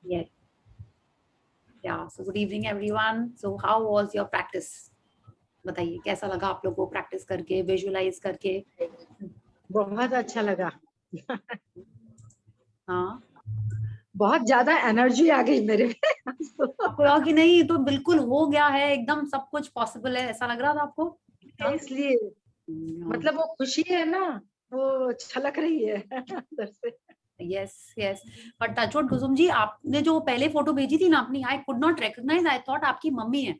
Yes. Yeah. So good evening, everyone. So how was your practice? बताइए कैसा लगा आप लोगों को प्रैक्टिस करके, विजुअलाइज करके? बहुत अच्छा लगा। हाँ, बहुत ज्यादा एनर्जी आ गई मेरे में। आपको लगा कि नहीं तो बिल्कुल हो गया है, एकदम सब कुछ पॉसिबल है, ऐसा लग रहा था आपको? हाँ? इसलिए मतलब वो खुशी है ना, वो छलक रही है अंदर से। Yes yes. But touchwood Kusum ji, आपने जो पहले फोटो भेजी थी ना अपनी, I could not recognise, I thought आपकी मम्मी है।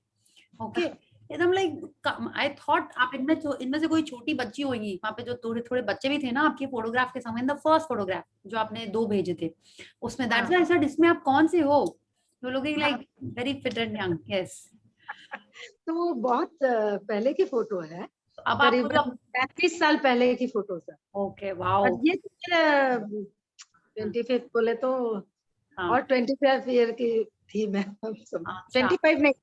ओके, एकदम लाइक आई थॉट आप इनमें से कोई छोटी बच्ची होगी। वहां पे जो थोड़े थोड़े बच्चे भी थे ना आपके फोटोग्राफ के समय, इन द फर्स्ट फोटोग्राफ जो आपने 2 भेजे थे उसमें, दैट्स व्हाई आई सेड इसमें आप कौन से हो? You looking like very fit and young. Yes. तो वो बहुत पहले की फोटो है, अब आपको करीबन जब 35 साल पहले की फोटो है। Okay wow. और ये 25 बोले तो, हाँ, और 25 ईयर की थी मैं। अच्छा 25 नहीं,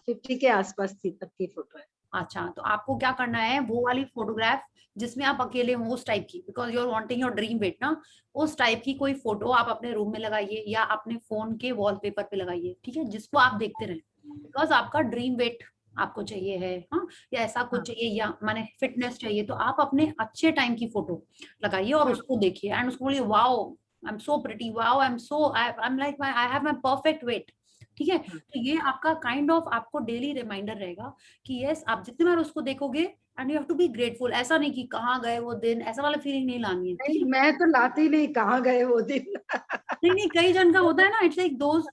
50 के आसपास थी तब की फोटो है। अच्छा। तो आपको क्या करना है, वो वाली फोटोग्राफ जिसमें आप अकेले हो उस टाइप की, because you are wanting your dream weight ना, उस टाइप की कोई फोटो आप अपने रूम में लगाइए या अपने फोन के वॉलपेपर पे लगाइए, ठीक है, जिसको आप देखते रहें। बिकॉज आपका ड्रीम वेट आपको चाहिए है, हाँ, या ऐसा कुछ चाहिए, या माने फिटनेस चाहिए, तो आप अपने अच्छे टाइम की फोटो लगाइए और उसको देखिए एंड उसको बोलिए wow I am so pretty, wow I am so I am like I have my perfect weight. ठीक है, तो ये आपका काइंड ऑफ आपको डेली रिमाइंडर रहेगा कि यस, आप जितनी बार उसको देखोगे and you have to be grateful. ऐसा नहीं कि कहाँ गए वो दिन, ऐसा वाला फीलिंग नहीं लानी है, ठीक नहीं, है? मैं तो लाती नहीं, कहाँ गए वो दिन। नहीं नहीं, कई जन का होता है ना, इट्स लाइक दोस्त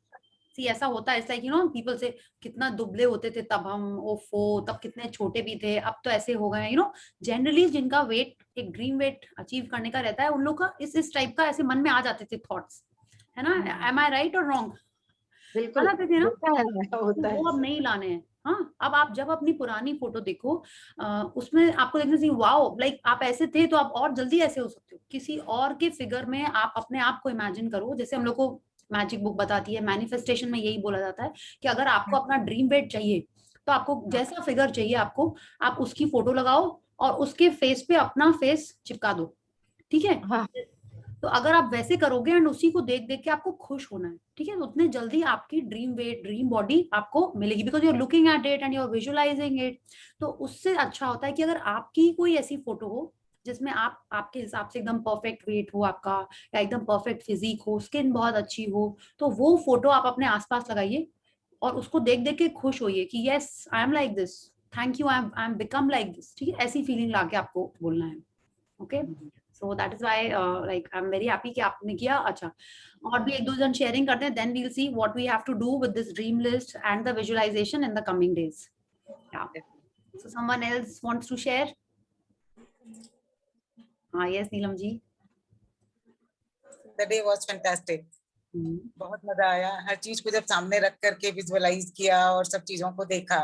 सी, ऐसा होता है, it's like you know people से, कितना दुबले होते थे तब हम, ओफो तब कितने छोटे भी थे, अब तो ऐसे हो गए हैं, यू नो। जनरली जिनका वेट एक ड्रीम वेट अचीव करने का रहता है, उन लोग का इस टाइप का ऐसे मन में आ जाते थे थॉट्स, है ना? एम आई राइट और रॉन्ग? आ बिल्कुल जाते थे ना? तो होता है वो अब ऐसा। नहीं लाने हैं। हाँ, अब आप जब अपनी पुरानी फोटो देखो, उसमें आपको देखना चाहिए वाओ, लाइक आप ऐसे थे तो आप और जल्दी ऐसे हो सकते हो। किसी और के फिगर में आप अपने आप को इमेजिन करो, जैसे हम लोग को मैजिक बुक बताती है, मैनिफेस्टेशन में यही बोला जाता है कि अगर आपको अपना ड्रीम वेट चाहिए तो आपको जैसा फिगर चाहिए आपको, आप उसकी फोटो लगाओ और उसके फेस पे अपना फेस चिपका दो, ठीक है? हाँ, तो अगर आप वैसे करोगे एंड उसी को देख देख के आपको खुश होना है, ठीक है, तो उतने जल्दी आपकी ड्रीम वेट, ड्रीम बॉडी आपको मिलेगी, because you are looking at it and you are visualising it. तो उससे अच्छा होता है कि अगर आपकी कोई ऐसी फोटो हो जिसमें आप आपके हिसाब से एकदम परफेक्ट वेट हो आपका, या एकदम परफेक्ट फिजिक हो, स्किन बहुत अच्छी हो, तो वो फोटो आप अपने आसपास लगाइए और उसको देख देख के खुश होइए कि yes I am like this, thank you, I am become like this, ठीक है? ऐसी फीलिंग लाके आपको बोलना है। Okay, so that is why like I am very happy कि आपने किया। अच्छा, और भी एक दो जन शेयरिंग करते हैं, then we will see what we have to do with this dream list and the visualization in the coming days. Yeah, so someone else wants to share? हाँ, yes Neelam ji. The day was fantastic. बहुत मजा आया, हर चीज को जब सामने रख करके विजुअलाइज किया और सब चीजों को देखा,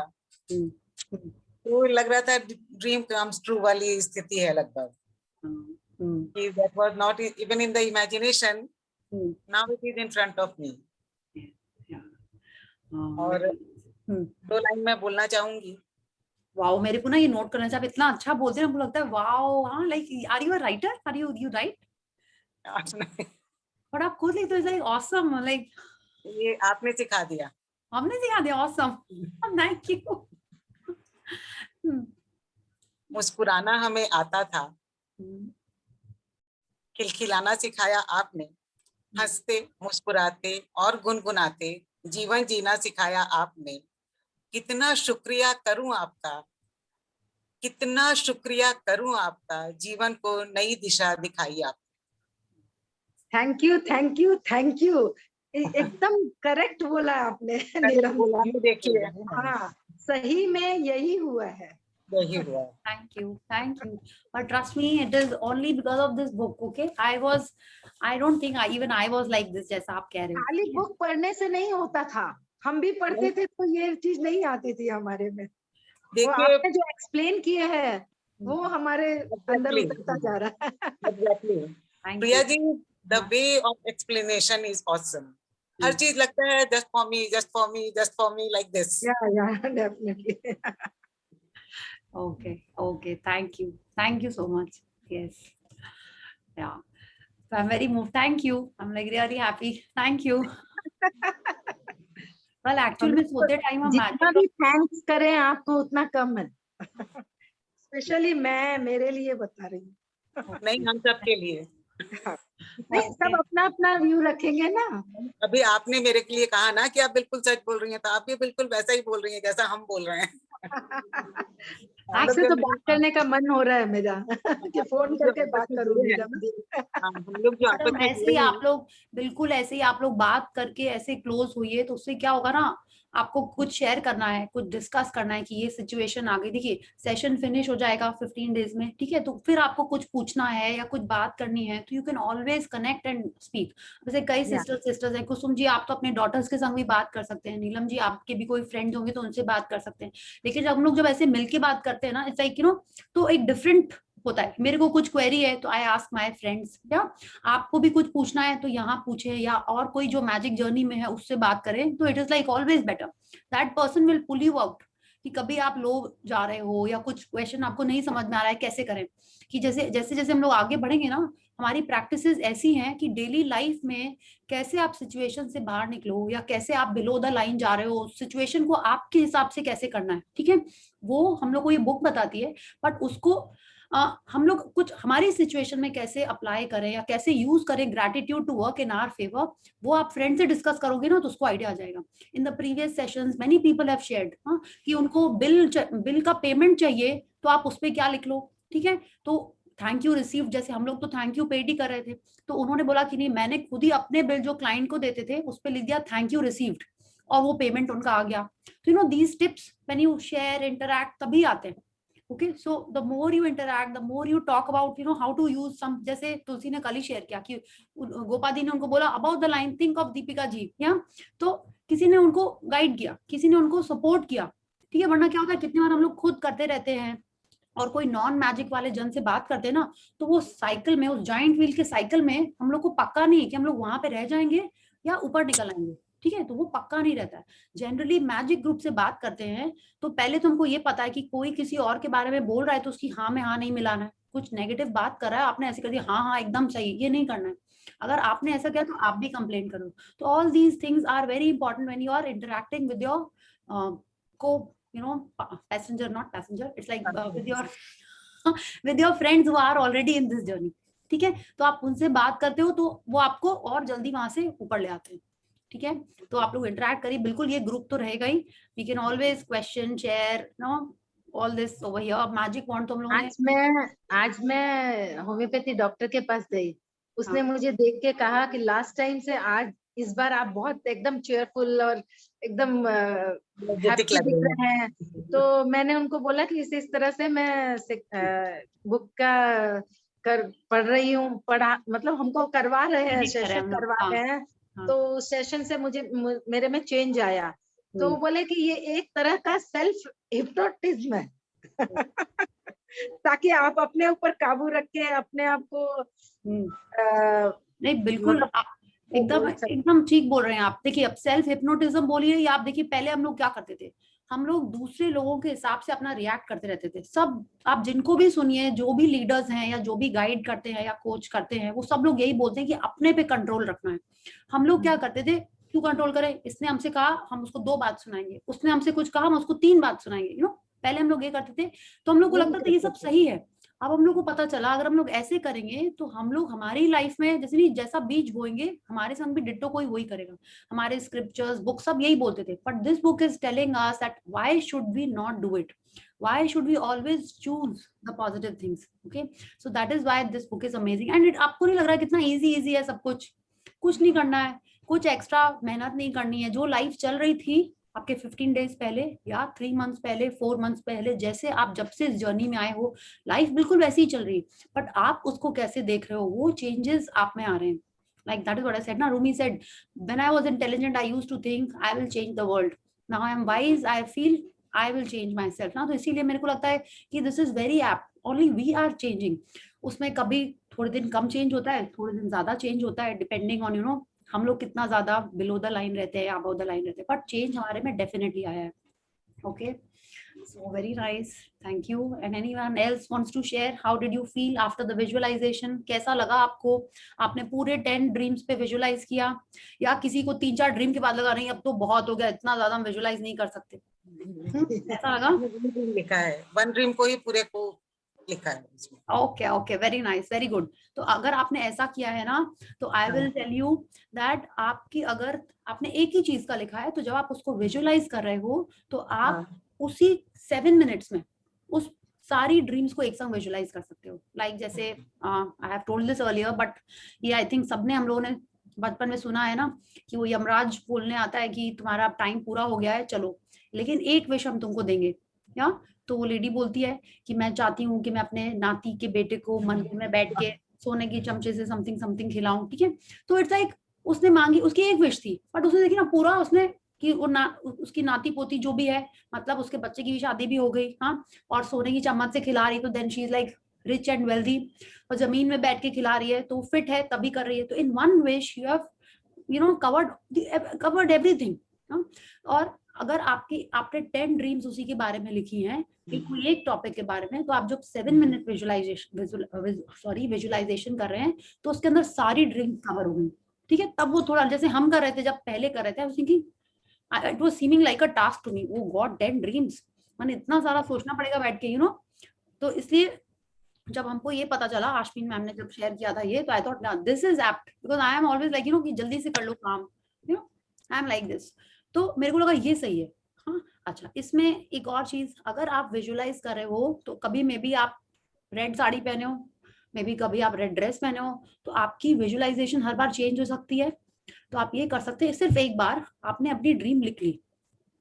तो लग रहा था ड्रीम कम्स ट्रू वाली स्थिति है लगभग। कि that was not even in the imagination, now it is in front of me. और 2 लाइन में बोलना चाहूंगी। वाओ, मेरे को ना ये नोट करना चाहिए, आप इतना अच्छा बोलते हैं, हमको लगता है वाओ, हाँ, like are you a writer, are you right? But आप खुद लिखते हो, लाइक ऑसम, लाइक ये आपने सिखा दिया, हमने सिखा दिया, ऑसम, थैंक यू। मुस्कुराना हमें आता था, खिलखिलाना सिखाया आपने, हंसते मुस्कुराते और गुनगुनाते जीवन जीना सिखाया आपने। कितना शुक्रिया करूं आपका, कितना शुक्रिया करूं आपका, जीवन को नई दिशा दिखाई आप। Thank you, thank you, thank you. एकदम करेक्ट बोला आपने नीलम। देखिए, हाँ, सही में यही हुआ है। यही हुआ। Thank you, thank you. But trust me, it is only because of this book. Okay, I don't think even I was like this, जैसा आप कह रहे हो। खाली बुक पढ़ने से नहीं होता था, हम भी पढ़ते थे तो ये चीज नहीं आती थी हमारे में। वो आपने जो एक्सप्लेन किए हैं वो हमारे अंदर उतरता जा रहा है। Exactly. Priya ji, the way of explanation is awesome. हर चीज लगता है just for me, just for me, just for me like this. Yeah, definitely. Okay, thank you so much. Yes, yeah. So I'm very moved. Thank you. I'm like really happy. Thank you. well actual में सोते time हम जितना भी thanks करें आपको उतना कम है। Specially मैं मेरे लिए बता रही हूँ। नहीं, हम सबके लिए। नहीं, सब अपना अपना व्यू रखेंगे ना। अभी आपने मेरे के लिए कहा ना कि आप बिल्कुल सच बोल रही हैं, तो आप भी बिल्कुल वैसा ही बोल रही हैं जैसा हम बोल रहे हैं। आपसे तो बात करने का मन हो रहा है मेरा कि फोन करके बात करूंगी। हम लोग जो आपस में ऐसे ही आप लोग बिल्कुल ऐसे ही आप लोग बात करके ऐसे क्लोज हुई है, तो उससे क्या होगा ना, आपको कुछ शेयर करना है, कुछ डिस्कस करना है कि ये सिचुएशन आ गई। देखिए सेशन फिनिश हो जाएगा 15 डेज में, ठीक है, तो फिर आपको कुछ पूछना है या कुछ बात करनी है तो you can always connect and speak. जैसे कई सिस्टर्स हैं, कुसुम जी आप तो अपने डॉटर्स के संग भी बात कर सकते हैं, नीलम जी आपके भी कोई फ्रेंड्स होंगे तो उनसे बात कर सकते हैं। लेकिन जब हम लोग जब ऐसे मिलके बात करते हैं ना, इट्स लाइक तो एक डिफरेंट होता है। मेरे को कुछ क्वेरी है तो आई आस्क माय फ्रेंड्स, या आपको भी कुछ पूछना है तो यहाँ पूछे, या और कोई जो मैजिक जर्नी में है उससे बात करें, तो it is like always better. That person will pull you out कि कभी आप लो जा रहे हो या कुछ क्वेश्चन आपको नहीं समझ में आ रहा है कैसे करें। कि जैसे जैसे जैसे हम लोग आगे बढ़ेंगे ना, हमारी प्रैक्टिसेस ऐसी हैं कि डेली लाइफ में कैसे आप सिचुएशन से बाहर निकलो, या कैसे आप बिलो द लाइन जा रहे हो, सिचुएशन को आपके हिसाब से कैसे करना है, ठीक है, वो हम लोग को ये बुक बताती है। बट उसको हम लोग कुछ हमारी सिचुएशन में कैसे अप्लाई करें या कैसे यूज करें gratitude to work in our favour, वो आप फ्रेंड से डिस्कस करोगे ना तो उसको आइडिया आ जाएगा। In the previous sessions many people have shared कि उनको बिल का पेमेंट चाहिए, तो आप उस पर क्या लिख लो, ठीक है, तो थैंक यू रिसीव्ड, जैसे हम लोग तो थैंक यू पेड ही कर रहे थे, तो उन्होंने बोला कि नहीं, मैंने खुद ही अपने बिल जो क्लाइंट को देते थे उस पर लिख दिया थैंक यू रिसीव्ड, और वो पेमेंट उनका आ गया। तो these tips when you share interact तभी आते हैं। Okay, so the more you interact, the more you talk about how to use some, जैसे तुलसी ने कल ही शेयर किया कि गोपादी ने उनको बोला about the line think of Deepika ji, या तो किसी ने उनको गाइड किया, किसी ने उनको सपोर्ट किया, ठीक है। वरना क्या होता है, कितनी बार हम लोग खुद करते रहते हैं और कोई नॉन मैजिक वाले जन से बात करते हैं ना, तो वो साइकिल में, उस जाइंट व्हील के साइकिल में हम लोग को पक्का नहीं है कि हम लोग वहां पे रह जाएंगे या ऊपर निकल आएंगे, ठीक है, तो वो पक्का नहीं रहता है। जनरली मैजिक ग्रुप से बात करते हैं तो पहले तो हमको ये पता है कि कोई किसी और के बारे में बोल रहा है तो उसकी हाँ में हाँ नहीं मिलाना है। कुछ नेगेटिव बात कर रहा है, आपने ऐसे कर दिया हाँ हाँ एकदम सही, ये नहीं करना है। अगर आपने ऐसा किया तो आप भी कंप्लेन करो। तो all these things are very important when you are interacting with your co passenger, not passenger, it's like with your friends who are already in this journey, ठीक है। तो आप उनसे बात करते हो तो वो आपको और जल्दी वहां से ऊपर ले आते हैं, ठीक है। तो आप लोग इंटरैक्ट करिए, बिल्कुल ये ग्रुप तो रहेगा ही। We can always question share all this over here. Magic wand तो हम लोगों ने आज मैं होम्योपैथी डॉक्टर के पास गई, उसने मुझे देख के कहा कि लास्ट टाइम से आज इस बार आप बहुत एकदम चेयरफुल और एकदम हैप्पी दिख रहे हैं। तो मैंने उनको बोला कि इस तरह से मैं बुक का पढ़ रही हूँ, मतलब हमको करवा रहे हैं, सेशन करवा रहे हैं, तो सेशन से मेरे में चेंज आया। तो बोले कि ये एक तरह का सेल्फ हिप्नोटिज्म है ताकि आप अपने ऊपर काबू रख के अपने आप को नहीं बिल्कुल एकदम ठीक बोल रहे हैं आप। देखिए अब सेल्फ हिप्नोटिज्म बोलिए या आप देखिए, पहले हम लोग क्या करते थे, हम लोग दूसरे लोगों के हिसाब से अपना रिएक्ट करते रहते थे। सब आप जिनको भी सुनिए, जो भी लीडर्स हैं या जो भी गाइड करते हैं या कोच करते हैं, वो सब लोग यही बोलते हैं कि अपने पे कंट्रोल रखना है। हम लोग क्या करते थे, क्यों कंट्रोल करें, इसने हमसे कहा हम उसको 2 बात सुनाएंगे, उसने हमसे कुछ कहा हम उसको 3 बात सुनाएंगे। पहले हम लोग ये करते थे, तो हम लोग को लगता था ये सब सही है। अब हम लोग को पता चला अगर हम लोग ऐसे करेंगे तो हम लोग हमारी लाइफ में जैसा बीज बोएंगे हमारे संग भी डिट्टो कोई वही करेगा। हमारे स्क्रिप्चर्स बुक सब यही बोलते थे, but this book is telling us that why should we not do it, why should we always choose the positive things. Okay, so that is why this book is amazing. And आपको नहीं लग रहा है कितना easy है सब कुछ नहीं करना है, कुछ एक्स्ट्रा मेहनत नहीं करनी है। जो लाइफ चल रही थी आपके 15 डेज पहले या 3 मंथ्स पहले, 4 मंथ्स पहले, जैसे आप जब से इस जर्नी में आए हो, लाइफ बिल्कुल वैसी ही चल रही है, बट आप उसको कैसे देख रहे हो, वो चेंजेस आप में आ रहे हैं। Like that is what I said ना, Rumi said when I was intelligent I used to think I will change the world, now I am wise I feel I will change myself ना। तो इसीलिए मेरे को लगता है कि this is very apt, only we are changing। उसमें कभी थोड़े दिन कम चेंज होता है, थोड़े दिन ज्यादा चेंज होता है, डिपेंडिंग ऑन हम लोग कितना ज्यादा बिलो द लाइन रहते हैं या अबव द लाइन रहते हैं, बट चेंज हमारे में डेफिनेटली आया है। Okay. So very nice. Thank you. And anyone else wants to share? How did you feel after the visualization? कैसा लगा आपको? आपने पूरे 10 ड्रीम्स पे विजुलाइज किया, या किसी को 3-4 ड्रीम के बाद लगा नहीं अब तो बहुत हो गया, इतना ज्यादा हम विजुलाइज नहीं कर सकते? कैसा लगा? लिखा है, 1 ड्रीम को ही पूरे को लिखा है इसमें। Okay okay, very nice, very good. तो अगर आपने ऐसा किया है ना, तो I will tell you that आपकी, अगर आपने एक ही चीज का लिखा है, तो जब आप उसको विजुलाइज कर रहे हो तो आप उसी 7 मिनट्स में उस सारी ड्रीम्स को एक संग विजुलाइज कर सकते हो। लाइक जैसे I have told this earlier, but ये आई थिंक सबने, हम लोगों ने बचपन में सुना है ना कि वो यमराज बोलने आता है कि तुम्हारा टाइम पूरा हो गया है, चलो, लेकिन एक विश हम तुमको देंगे। या तो वो लेडी बोलती है कि मैं चाहती हूँ कि मैं अपने नाती के बेटे को मंदिर में बैठ के सोने की चमचे से समथिंग समथिंग खिलाऊं, ठीक है। तो इट्स लाइक उसने मांगी, उसकी एक विश थी, बट उसने देखी ना पूरा उसने कि वो उसकी नाती पोती जो भी है, मतलब उसके बच्चे की भी शादी भी हो गई, हाँ, और सोने की चम्मच से खिला रही, तो then she is like rich and wealthy, और जमीन में बैठ के खिला रही है तो फिट है तभी कर रही है। तो in one wish you have covered everything. और अगर आपने 10 ड्रीम्स उसी के बारे में लिखी हैं, कोई एक टॉपिक के बारे में, तो आप जब 7 मिनट विजुलाइजेशन कर रहे हैं, तो उसके अंदर सारी ड्रीम्स कवर हो गई, ठीक है। तब वो थोड़ा, जैसे हम कर रहे थे, जब पहले कर रहे थे, it was seeming like a task to me. वो गॉड 10 ड्रीम्स, मैंने इतना सारा सोचना पड़ेगा बैठ के, तो इसलिए जब हमको ये पता चला, आश्विन मैम ने जब शेयर किया था ये, तो I thought this is apt, because I am always like कि जल्दी से कर लो काम, आई एम लाइक दिस। तो मेरे को लगा ये सही है। हाँ, अच्छा, इसमें एक और चीज, अगर आप विजुलाइज कर रहे हो, तो कभी मे बी आप रेड साड़ी पहने हो, मे बी कभी आप रेड ड्रेस पहने हो, तो आपकी विजुलाइजेशन हर बार चेंज हो सकती है। तो आप ये कर सकते हैं, सिर्फ एक बार आपने अपनी ड्रीम लिख ली,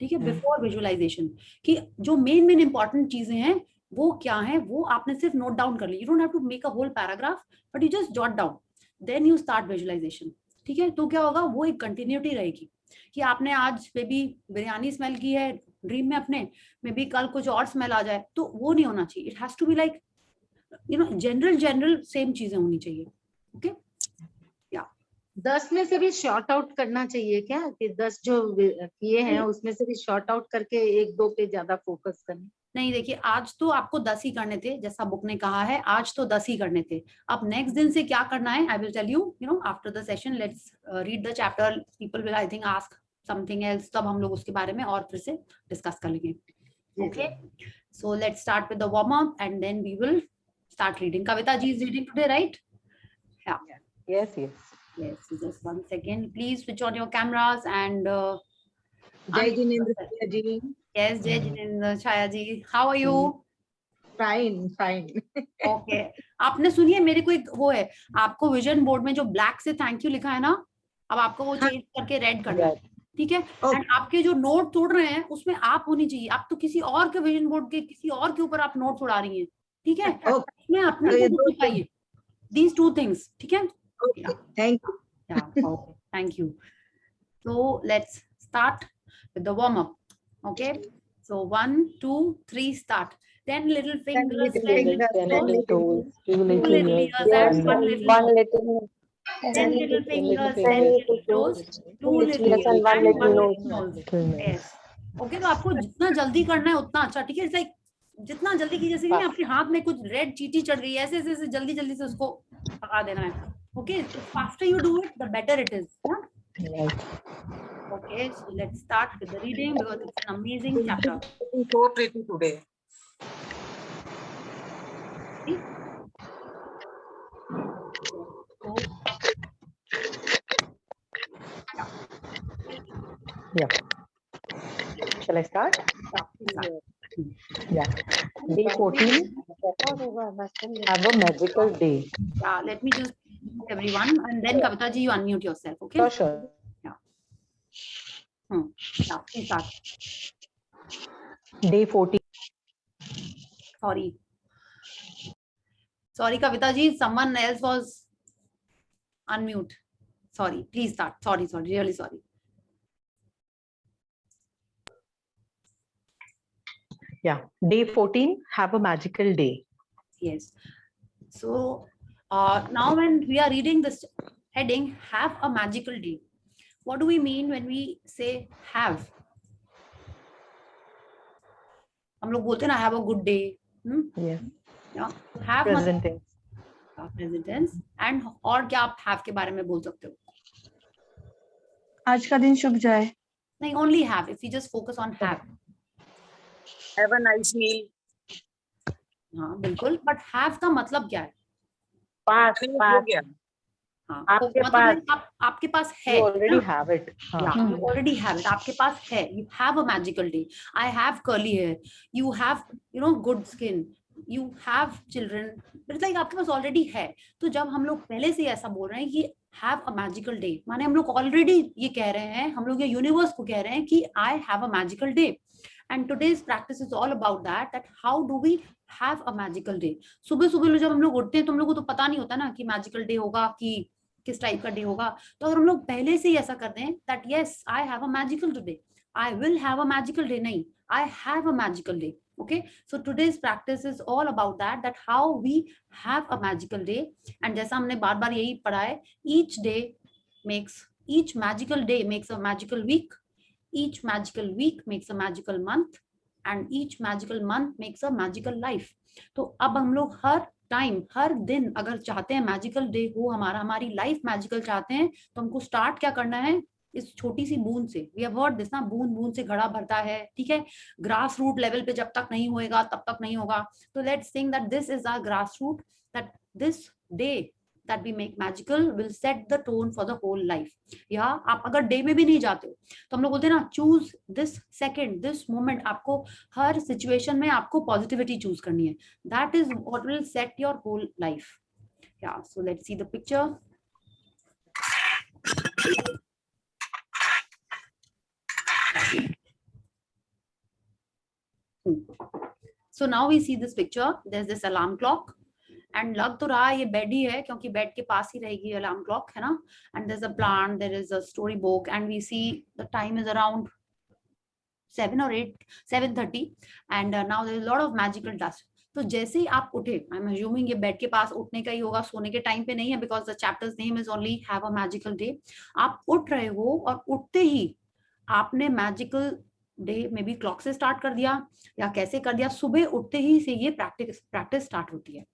ठीक है, बिफोर विजुलाइजेशन, कि जो मेन इंपॉर्टेंट चीजें हैं वो क्या है, वो आपने सिर्फ नोट डाउन कर ली। You don't have to make a whole paragraph, but you just jot down, then you start visualization, ठीक है। तो क्या होगा, वो एक कंटिन्यूटी रहेगी कि आपने आज मे बी बिरयानी स्मेल की है ड्रीम में अपने, मे बी कल कुछ और स्मेल आ जाए, तो वो नहीं होना चाहिए। It has to be like general same चीजें होनी चाहिए, ओके। 10 में से भी शॉर्ट आउट करना चाहिए क्या, कि 10 जो किए हैं उसमें से भी शॉर्ट आउट करके 1-2 पे ज्यादा फोकस करना? नहीं, देखिए, आज तो आपको 10 ही करने थे, जैसा बुक ने कहा है, आज तो 10 ही करने थे। अब नेक्स्ट दिन से क्या करना है, I will tell you after the session, let's read the chapter, people will I think ask something else, तब हम लोग उसके बारे में और फिर से डिस्कस कर लेंगे, okay. So let's start with the warm up and then we will start reading. Kavita ji is reading today, right? Yeah. Yes. Just 1 second. Please switch on your cameras and Jai Jinendra ji. Yes, Jai Jinendra Chaya ji. How are you? Fine. Okay. आपने सुनिए, मेरे को एक वो है, आपको vision board में जो ब्लैक से थैंक यू लिखा है ना, अब आपको वो चेंज करके रेड करना है, ठीक है। एंड आपके जो नोट तोड़ रहे हैं उसमें आप होनी चाहिए, आप तो किसी और के विजन बोर्ड के किसी और के ऊपर आप नोट उड़ा रही हैं, ठीक है। इसमें अपने को दिखाइए these 2 things, ठीक है। Thank you. Okay, thank you. So let's start with the warm up, okay. So 1 2 3 start. 10 little fingers, 10 little toes, 2 little ears and 1 little 10 little fingers, 10 little toes, 2 little ears and 1 little nose. Yes, okay. तो आपको जितना जल्दी करना है उतना अच्छा, ठीक है। It's like जितना जल्दी की, जैसे आपके हाथ में कुछ रेड चीटी चढ़ गई है, ऐसे ऐसे जल्दी से उसको पका देना है, okay. So faster you do it, the better it is, yeah? Okay, so let's start with the reading because it's an amazing chapter. So pretty today. Yeah. Shall I start? Yeah. Day 14. Have a magical day. Yeah, let me just everyone, and then Kavita ji, you unmute yourself, okay? Sure. Yeah. Yeah, please start. Day 14. Sorry, Kavita ji, someone else was unmute. Sorry, please start. Sorry, really sorry. Yeah, day 14, have a magical day. Yes. So now when we are reading this heading, have a magical day, what do we mean when we say have? हम लोग बोलते हैं ना have a good day, have present tense, present tense. And और क्या आप have के बारे में बोल सकते हो? आज का दिन शुभ जाए। नहीं, only have, if you just focus on have. Have a nice meal. हाँ बिल्कुल, बट हैव का मतलब क्या है? पास हो पास गया। हाँ, आपके मतलब पास, आपके पास है, you already have it. you already have it, आपके पास है, you have a magical day, I have curly hair, you have good skin, you have children, it's like आपके पास already है। तो जब हम लोग पहले से ऐसा बोल रहे हैं कि have a magical day, माने हम लोग already ये कह रहे हैं, हम लोग ये यूनिवर्स को कह रहे हैं कि I have a magical day, and today's practice is all about that how do we have a magical day। सुबह सुबह जब हम लोग उठते हैं तो हम लोग को तो पता नहीं होता ना कि मैजिकल डे होगा कि किस टाइप का डे होगा। तो अगर हम लोग पहले से ही ऐसा करते हैं that yes I have a magical today, I will have a magical day, नहीं I have a magical day. Okay, so today's practice is all about that how we have a magical day। and जैसा हमने बार बार यही पढ़ा है, each magical day makes a magical week, each magical week makes a magical month, and each magical month makes a magical life। तो अब हम लोग हर time, हर दिन अगर चाहते हैं मैजिकल डे हो हमारा, हमारी लाइफ मैजिकल चाहते हैं, तो हमको स्टार्ट क्या करना है? इस छोटी सी बूंद से। वी हैव हर्ड दिस ना, बूंद बूंद से घड़ा भरता है, ठीक है। ग्रास रूट लेवल पे जब तक नहीं होएगा तब तक नहीं होगा। तो let's think that this is our grass root, that this day that we make magical will set the tone for the whole life। या आप अगर डे में भी नहीं जाते हो तो हम लोग बोलते हैं ना, choose this second, this moment. आपको हर सिचुएशन में आपको पॉजिटिविटी चूज करनी है, that is what will set your whole life. Yeah so let's see the picture. So now we see this picture, there's this alarm clock, and लग तो रहा है ये बेड ही है क्योंकि बेड के पास ही रहेगी अलार्म क्लॉक, है ना। and there's a plant, there is a story book, and we see the time is around 7 or 8, 7:30, and now there is a lot of magical dust। तो जैसे ही आप उठे, आई एम अज्यूमिंग ये bed के पास उठने का ही होगा, सोने के टाइम पे नहीं है, because the chapters name is only have a magical day. आप उठ रहे हो और उठते ही आपने मैजिकल डे में भी क्लॉक से स्टार्ट कर दिया या कैसे कर दिया, सुबह उठते ही से ये प्रैक्टिस स्टार्ट होती है।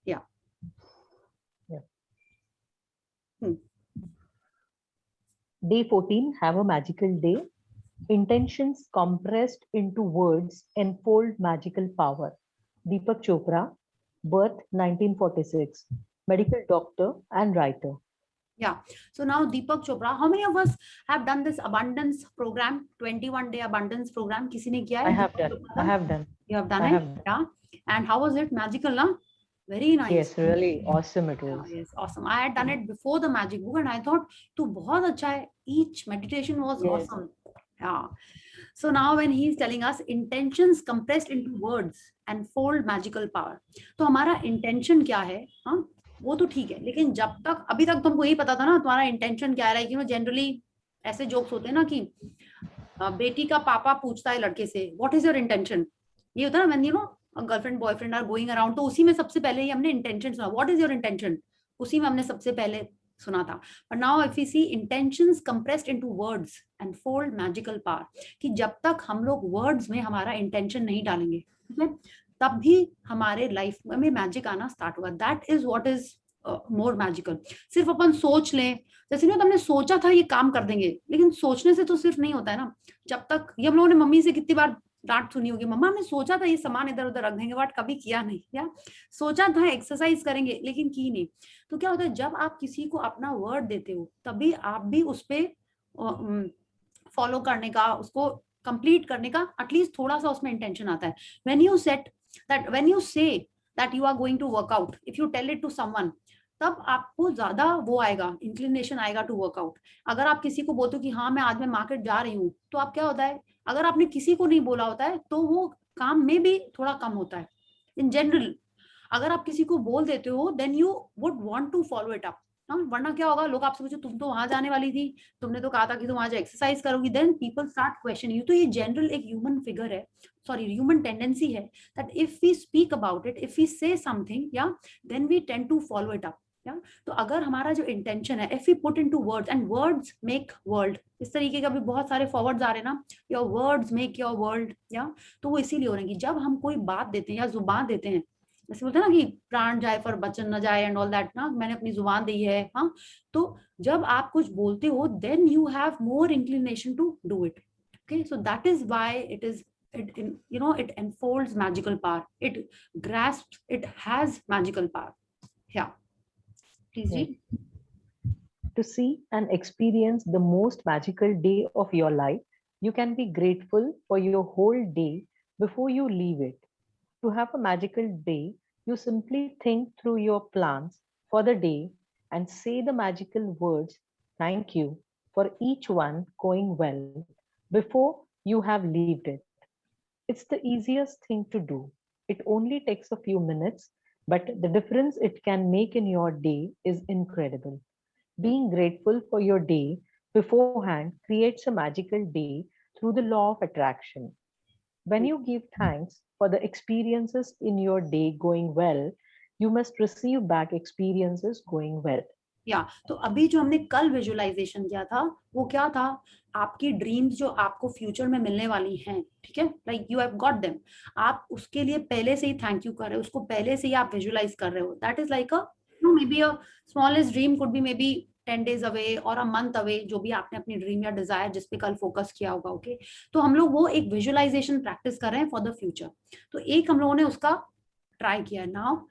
Yeah. Day 14, have a magical day. Intentions compressed into words enfold magical power. Deepak Chopra, birth 1946, medical doctor and writer. Yeah. So now Deepak Chopra, how many of us have done this abundance program, 21-day abundance program? किसी ने किया है? I have done. I have done. You have done it? Yeah. And how was it? Magical, na? Very nice. Yes, really awesome it was. Yes, awesome. I had done it before the magic book and I thought, तू बहुत अच्छा है. Each meditation was awesome. Yeah. So now when he is telling us intentions compressed into words and fold magical power. तो हमारा intention क्या है? हाँ, वो तो ठीक है, लेकिन जब तक अभी तक तुमको यही पता था ना तुम्हारा इंटेंशन क्या है, कि जनरली ऐसे जोक्स होते हैं ना कि बेटी का पापा पूछता है लड़के से व्हाट इज योर इंटेंशन, ये होता है ना, when girlfriend boyfriend are going around, तो उसी में सबसे पहले ही हमने इंटेंशन सुना, व्हाट इज योर इंटेंशन, उसी में हमने सबसे पहले सुना था। But now if you see intentions compressed into words and fold magical power, कि जब तक हम लोग वर्ड्स में हमारा इंटेंशन नहीं डालेंगे, ठीक है, तब भी हमारे लाइफ में मैजिक आना स्टार्ट होगा। That is what is more magical. सिर्फ अपन सोच लें, जैसे नहीं हमने सोचा था ये काम कर देंगे, लेकिन सोचने से तो सिर्फ नहीं होता है ना। जब तक ये हम लोगों ने मम्मी से कितनी बार डांट सुनी होगी, मम्मा हमने सोचा था ये सामान इधर उधर रख देंगे, बट कभी किया नहीं, या सोचा था एक्सरसाइज करेंगे लेकिन की नहीं। तो क्या होता है, जब आप किसी को अपना वर्ड देते हो तभी आप भी उस पर फॉलो करने का, उसको कंप्लीट करने का एटलीस्ट थोड़ा सा उसमें इंटेंशन आता है। When you set that, when you say that you are going to work out, if you tell it to someone, तब आपको ज्यादा वो आएगा, इंक्लिनेशन आएगा टू वर्कआउट। अगर आप किसी को बोलते हो कि हाँ मैं आज मैं मार्केट जा रही हूँ, तो आप क्या होता है, अगर आपने किसी को नहीं बोला होता है तो वो काम में भी थोड़ा कम होता है इन जनरल। अगर आप किसी को बोल देते हो then you would want to follow it up, वरना क्या होगा, लोग आपसे पूछे तुम तो वहां जाने वाली थी, तुमने तो कहा था कि तुम आज एक्सरसाइज करोगी, then people start question you. तो ये जनरल एक ह्यूमन फिगर है, सॉरी ह्यूमन टेंडेंसी है, that if we speak about it, if we say something, yeah then we tend to follow it up. या तो अगर हमारा जो इंटेंशन है, if we put into words, and words make world, इस तरीके का भी बहुत सारे फॉरवर्ड्स आ रहे हैं ना, your words make your world, या तो वो इसीलिए हो रहे हैं कि जब हम कोई बात देते हैं या जुबान देते हैं, जैसे बोलते हैं ना कि प्राण जाए पर वचन न जाए एंड ऑल दैट ना, मैंने अपनी जुबान दी है, हाँ, तो जब आप कुछ बोलते हो then you have more inclination to do it. Okay, so that is why it is, it enfolds magical power, it grasps, it has magical power. Yeah, please read. To see and experience the most magical day of your life, you can be grateful for your whole day before you leave it. To have a magical day, you simply think through your plans for the day and say the magical words, thank you, for each one going well before you have lived it. It's the easiest thing to do. It only takes a few minutes, but the difference it can make in your day is incredible. Being grateful for your day beforehand creates a magical day through the law of attraction. When you give thanks for the experiences in your day going well, you must receive back experiences going well. या तो अभी जो हमने कल visualisation किया था वो क्या था, आपकी ड्रीम्स जो आपको फ्यूचर में मिलने वाली हैं, ठीक है, like you have got them, आप उसके लिए पहले से ही थैंक यू कर रहे हो, उसको पहले से ही आप विजुअलाइज कर रहे हो. That is like may be a smallest dream could be may be 10 days away और अ मंथ अवे, जो भी आपने अपनी ड्रीम या डिजायर जिस पे कल फोकस किया होगा. ओके, तो हम लोग वो एक विजुअलाइजेशन प्रैक्टिस कर रहे हैं फॉर द फ्यूचर. तो एक हम लोगों ने उसका ट्राई किया है. नाउ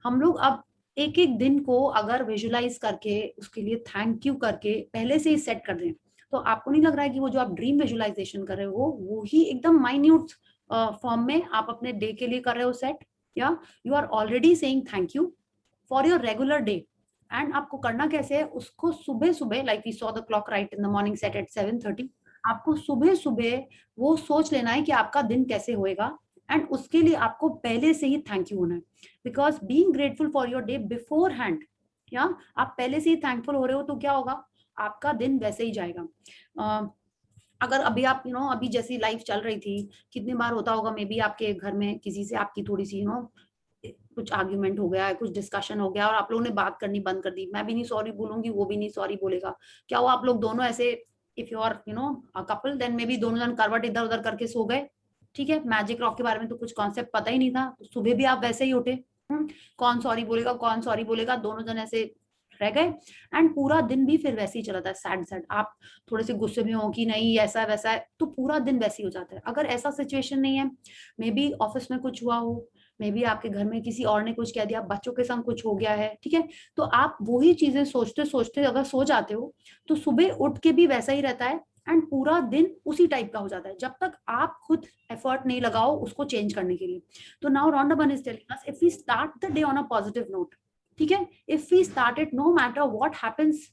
हम लोग अब एक एक दिन को अगर विजुअलाइज करके उसके लिए थैंक यू करके पहले से ही सेट कर दें, तो आपको नहीं लग रहा है कि वो जो आप ड्रीम विजुअलाइजेशन कर रहे हो वो ही एकदम माइन्यूट फॉर्म में आप अपने डे के लिए कर रहे हो सेट, या you are already saying thank you for your regular day. And आपको करना कैसे है, उसको सुबह सुबह, like we saw the clock right in the morning set at 7:30, आपको सुबह सुबह वो सोच लेना है कि आपका दिन कैसे होएगा, एंड उसके लिए आपको पहले से ही थैंक यू होना है. Because being grateful for your day before hand, या आप पहले से ही थैंकफुल हो रहे हो, तो क्या होगा, आपका दिन वैसे ही जाएगा. अगर अभी आप अभी जैसी लाइफ चल रही थी, कितनी बार होता होगा मे बी आपके घर में किसी से आपकी थोड़ी सी कुछ आर्ग्यूमेंट हो गया है, कुछ डिस्कशन हो गया और आप लोगों ने बात करनी बंद कर दी, मैं भी नहीं सॉरी बोलूंगी, वो भी नहीं सॉरी बोलेगा. क्या हुआ, आप लोग दोनों ऐसे, if you are a couple, then may be दोनों जन करवट इधर उधर करके सो गए, ठीक है, मैजिक रॉक के बारे में तो कुछ कॉन्सेप्ट पता ही नहीं था, तो सुबह भी आप वैसे ही उठे, कौन सॉरी बोलेगा कौन सॉरी बोलेगा, दोनों जन ऐसे रह गए, एंड पूरा दिन भी फिर वैसे ही चला था, सैड सैड, आप थोड़े से गुस्से में हो कि नहीं ऐसा वैसा है, तो पूरा दिन वैसे ही हो जाता है. अगर ऐसा सिचुएशन नहीं है, मे बी ऑफिस में कुछ हुआ हो, मे बी आपके घर में किसी और ने कुछ कह दिया, बच्चों के संग कुछ हो गया है, ठीक है, तो आप वही चीजें सोचते सोचते अगर सो जाते हो, तो सुबह उठ के भी वैसा ही रहता है, एंड पूरा दिन उसी टाइप का हो जाता है, जब तक आप खुद एफर्ट नहीं लगाओ उसको चेंज करने के लिए. तो now Rhonda Byrne is telling us, if we start the day on a positive note, ठीक है, if we start it no matter what happens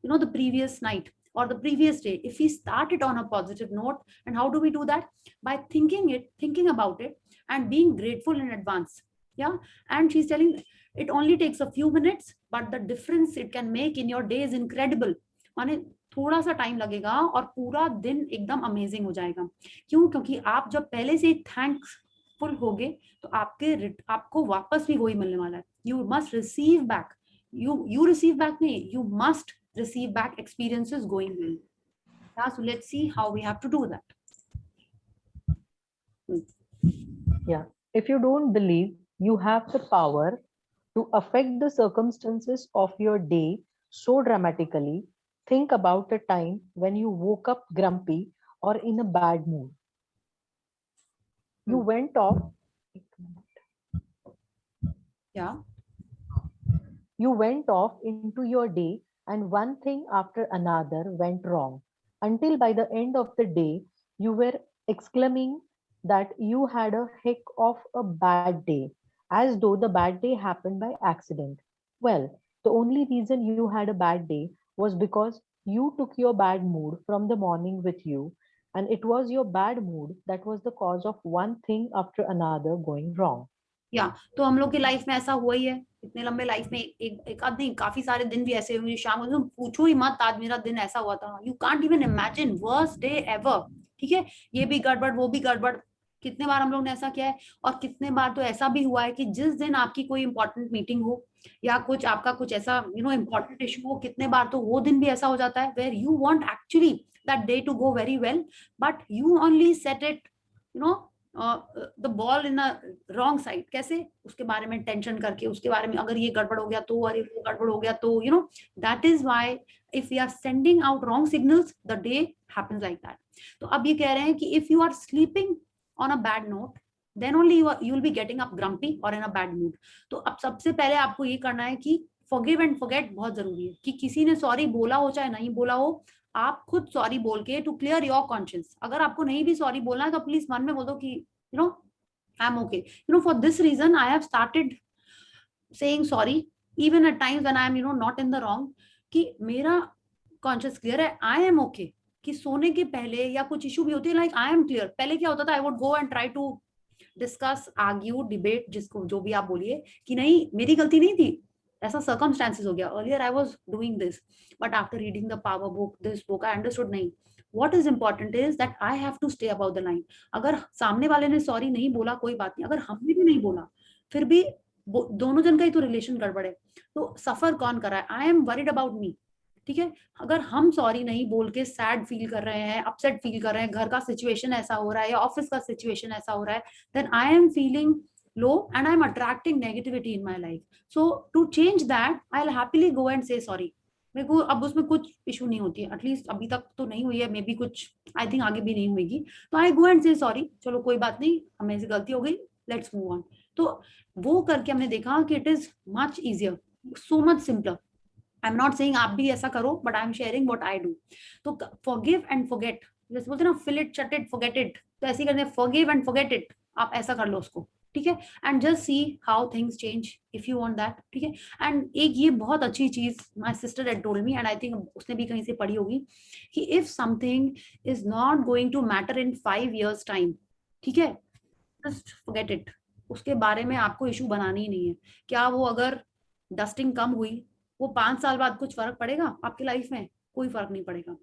the previous night or the previous day, if we start it on a positive note, and how do we do that? By thinking about it and being grateful in advance. Yeah, and she's telling it only takes a few minutes, but the difference it can make in your day is incredible. माने थोड़ा सा time लगेगा और पूरा दिन एकदम amazing हो जाएगा. क्यों? क्योंकि आप जब पहले से थैंकफुल होगे तो आपको वापस भी वही मिलने वाला है. You must receive back, you receive back नहीं, you must receive back experiences going well. Yeah, so let's see how we have to do that. Yeah, if you don't believe you have the power to affect the circumstances of your day so dramatically, think about a time when you woke up grumpy or in a bad mood. You went off. Yeah. You went off into your day and one thing after another went wrong, until by the end of the day, you were exclaiming that you had a heck of a bad day, as though the bad day happened by accident. Well, the only reason you had a bad day was because you took your bad mood from the morning with you, and it was your bad mood that was the cause of one thing after another going wrong. या तो हम लोग की life में ऐसा हुआ ही है, इतने लंबे लाइफ में एक आध नहीं, काफी सारे दिन भी ऐसे हुए, शाम को पूछो ही मत, आज मेरा दिन ऐसा हुआ था, you can't even imagine, worst day ever, ठीक है, ये भी गड़बड़ वो भी गड़बड़, कितने बार हम लोग ने ऐसा किया है, और कितने बार तो ऐसा भी हुआ है कि जिस दिन आपकी कोई इंपॉर्टेंट मीटिंग हो या कुछ आपका कुछ ऐसा इंपॉर्टेंट इशू हो, कितने बार तो वो दिन भी ऐसा हो जाता है where you want actually that day to go very well, but you only set it the ball in wrong side. कैसे? उसके बारे में टेंशन करके, उसके बारे में अगर ये गड़बड़ हो गया तो, अरे वो गड़बड़ हो गया तो, that is why if we are sending out wrong signals, the day happens like that. तो अब ये कह रहे हैं कि if you are sleeping on a bad note, then only you will be getting up grumpy or in a bad mood. तो अब सबसे पहले आपको ये करना है कि forgive and forget बहुत जरूरी है, कि किसी ने सॉरी बोला हो चाहे नहीं बोला हो, आप खुद सॉरी बोल के टू क्लियर योर कॉन्शियंस। अगर आपको नहीं भी सॉरी बोलना है तो प्लीज मन में बोल दो कि I am okay, for this reason I have started saying sorry even at times when I am not in the wrong, कि मेरा कॉन्शियस क्लियर है, आई एम ओके, कि सोने के पहले या कुछ इशू भी होते हैं लाइक आई एम क्लियर। पहले क्या होता था, I would go and try to discuss, argue, debate, जिसको जो भी आप बोलिए, कि नहीं मेरी गलती नहीं थी, ऐसा सर्कमस्टांसेस हो गया, earlier I was doing this, but after reading the power book, this book, I understood नहीं, what is important is that I have to stay above the line. अगर सामने वाले ने सॉरी नहीं बोला कोई बात नहीं, अगर हमने भी नहीं बोला फिर भी दोनों जन का ही तो रिलेशन गड़बड़ है, तो सफर कौन कर रहा है? I am worried about me, ठीक है। अगर हम सॉरी नहीं बोल के सैड फील कर रहे हैं, अपसेट फील कर रहे हैं, घर का सिचुएशन ऐसा हो रहा है या ऑफिस का सिचुएशन ऐसा हो रहा है, then I am feeling low and I'm attracting negativity in my life. So to change that, I'll happily go and say sorry. मेरे को अब उसमें कुछ इशू नहीं होती है, एटलीस्ट अभी तक तो नहीं हुई है, मे बी कुछ आई थिंक आगे भी नहीं होगी, तो आई गो एंड से सॉरी, चलो कोई बात नहीं, हमें से गलती हो गई, लेट्स मूव ऑन। तो वो करके हमने देखा कि it is much easier, so much simpler. I am not saying आप भी ऐसा करो, but I am sharing what I do. तो फॉरगिव एंड फॉरगेट, जैसे बोलते हैं ना, fill it, shut it, forget it, तो ऐसे ही करते हैं, फॉरगिव एंड फॉरगेट इट, आप ऐसा कर लो उसको, ठीक है, and just see how things change if you want that, ठीक है। एंड एक ये बहुत अच्छी चीज my sister had told me, and I think उसने भी कहीं से पढ़ी होगी, कि if something is not going to matter in 5 years time, ठीक है, जस्ट फॉरगेट इट, उसके बारे में आपको इशू बनानी ही नहीं है। क्या वो अगर डस्टिंग कम हुई, वो 5 साल बाद कुछ फर्क पड़ेगा आपकी लाइफ में? कोई फर्क नहीं पड़ेगा।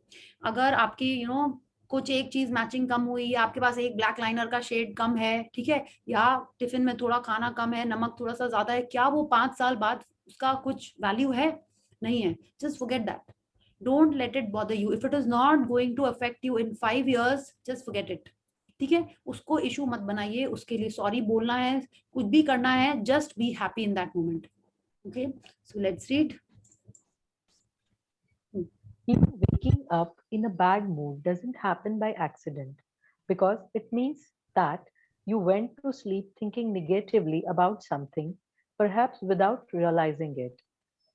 अगर आपकी कुछ एक चीज मैचिंग कम हुई, या आपके पास एक ब्लैक लाइनर का शेड कम है, ठीक है, या टिफिन में थोड़ा खाना कम है, नमक थोड़ा सा ज्यादा है, क्या वो 5 साल बाद उसका कुछ वैल्यू है? नहीं है। Just forget that, don't let it bother you, if it is not going to affect you in 5 years, just forget it, ठीक है। उसको इशू मत बनाइए, उसके लिए सॉरी बोलना है, कुछ भी करना है, just be happy in that moment. Okay, so let's read. Even waking up in a bad mood doesn't happen by accident, because it means that you went to sleep thinking negatively about something, perhaps without realizing it.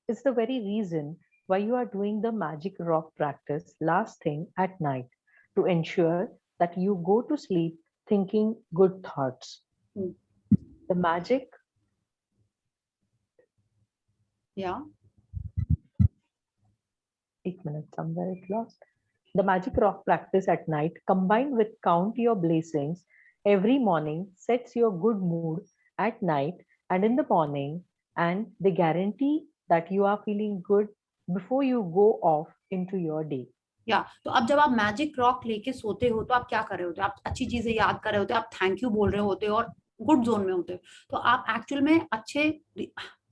It's the very reason why you are doing the magic rock practice last thing at night, to ensure that you go to sleep thinking good thoughts. The magic, yeah, 1 minute, somewhere it lost. The magic rock practice at night, combined with count your blessings every morning, sets your good mood at night and in the morning, and they guarantee that you are feeling good before you go off into your day. या तो अब जब आप magic rock लेके सोते हो तो आप क्या कर रहे होते हो? आप अच्छी चीजें याद कर रहे होते हो, आप थैंक यू बोल रहे होते हो और गुड जोन में होते हो, तो आप एक्चुअल में अच्छे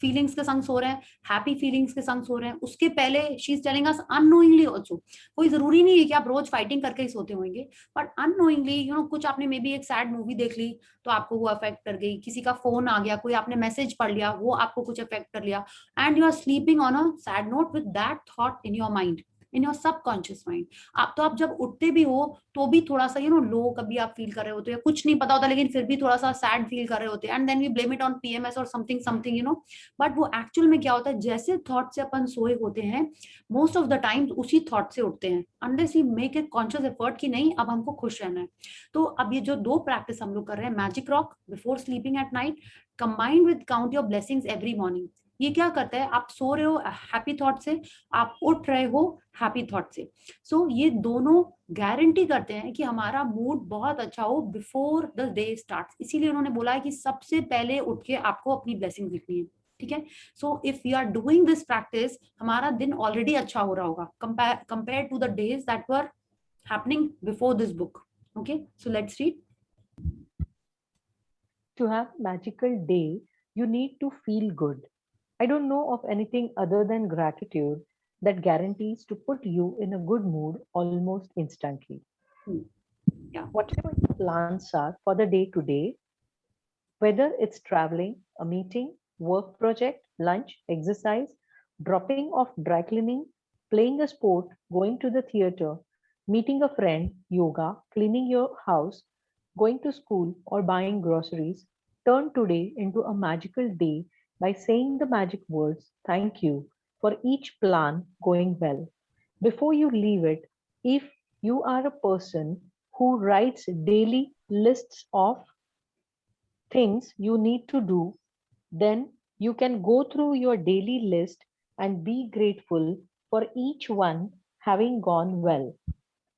फीलिंग्स के संग सो रहे हैं, हैप्पी फीलिंग्स के संग सो रहे हैं। उसके पहले she is telling us unknowingly also, कोई जरूरी नहीं है कि आप रोज फाइटिंग करके ही सोते होंगे, बट अननोइंगली कुछ आपने मे बी एक सैड मूवी देख ली तो आपको वो अफेक्ट कर गई, किसी का फोन आ गया, कोई आपने मैसेज पढ़ लिया, वो आपको कुछ अफेक्ट कर लिया, and you are sleeping on a sad note with that thought in your mind, in your subconscious mind. आप जब उठते भी हो तो भी थोड़ा सा लो कभी आप फील कर रहे होते हो, या कुछ नहीं पता होता लेकिन फिर भी थोड़ा सा सैड फील कर रहे होते हैं, and then we blame it on PMS और समथिंग समथिंग बट वो एक्चुअल में क्या होता है, जैसे थॉट से अपन सोए होते हैं मोस्ट ऑफ द टाइम उसी थॉट से उठते हैं, unless we make a conscious effort कि नहीं अब हमको खुश रहना है। तो अब ये जो 2 प्रैक्टिस हम लोग कर रहे हैं, magic rock before sleeping at night, combined with count your blessings every morning, ये क्या करता है, आप सो रहे हो हैप्पी थॉट से, आप उठ रहे हो हैप्पी थॉट से, सो ये दोनों गारंटी करते हैं कि हमारा मूड बहुत अच्छा हो बिफोर द डे स्टार्ट्स। इसीलिए उन्होंने बोला है कि सबसे पहले उठ के आपको अपनी ब्लेसिंग लिखनी है, ठीक है। So if we are doing this practice, हमारा दिन ऑलरेडी अच्छा हो रहा होगा compare to the days that were happening before this book. Okay, so let's read. To have a magical day, you need to feel good. I don't know of anything other than gratitude that guarantees to put you in a good mood almost instantly. Yeah. Whatever your plans are for the day today, whether it's traveling, a meeting, work project, lunch, exercise, dropping off dry cleaning, playing a sport, going to the theater, meeting a friend, yoga, cleaning your house, going to school, or buying groceries, turn today into a magical day by saying the magic words, thank you, for each plan going well. Before you leave it, if you are a person who writes daily lists of things you need to do, then you can go through your daily list and be grateful for each one having gone well.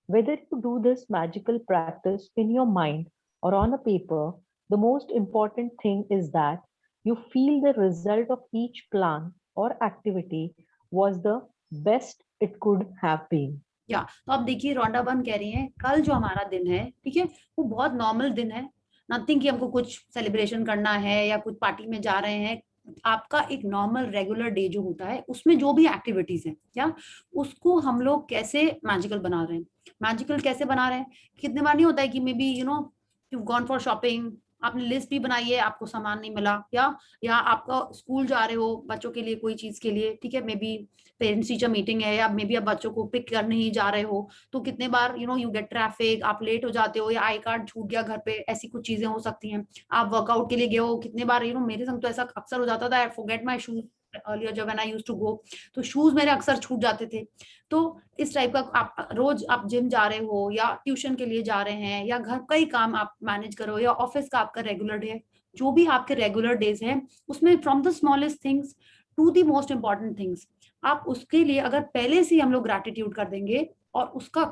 Whether you do this magical practice in your mind or on a paper, the most important thing is that you feel the result of each plan or activity was the best it could have been. या तो आप देखिए रोंडा बन कह रही हैं कल जो हमारा दिन है, ठीक है, वो बहुत नॉर्मल दिन है, नथिंग कि हमको कुछ सेलिब्रेशन करना है या कुछ पार्टी में जा रहे हैं। आपका एक नॉर्मल रेगुलर डे जो होता है उसमें जो भी एक्टिविटीज है क्या उसको हम लोग कैसे मैजिकल बना रहे हैं। मैजिकल कैसे बना रहे हैं, कितने बार नहीं होता है कि may be you gone for shopping, आपने लिस्ट भी बनाई है, आपको सामान नहीं मिला, या आपका स्कूल जा रहे हो बच्चों के लिए कोई चीज के लिए, ठीक है, may be parents teacher meeting है या मे बी आप बच्चों को पिक करने ही जा रहे हो, तो कितने बार यू गेट ट्रैफिक, आप लेट हो जाते हो या आई कार्ड छूट गया घर पे, ऐसी कुछ चीजें हो सकती हैं। आप वर्कआउट के लिए गए हो, कितने बार मेरे संग तो ऐसा अक्सर हो जाता था, I forget my shoes earlier जब when I used to go, तो शूज मेरे अक्सर छूट जाते थे। तो इस टाइप का आप रोज आप जिम जा रहे हो या ट्यूशन के लिए जा रहे हैं या घर का ही काम आप मैनेज करो या ऑफिस का आपका रेगुलर डे है, जो भी आपके रेगुलर डेज हैं उसमें from the smallest things to the most important things, आप उसके लिए अगर पहले से हम लोग ग्रैटिट्यूड कर देंगे और उसका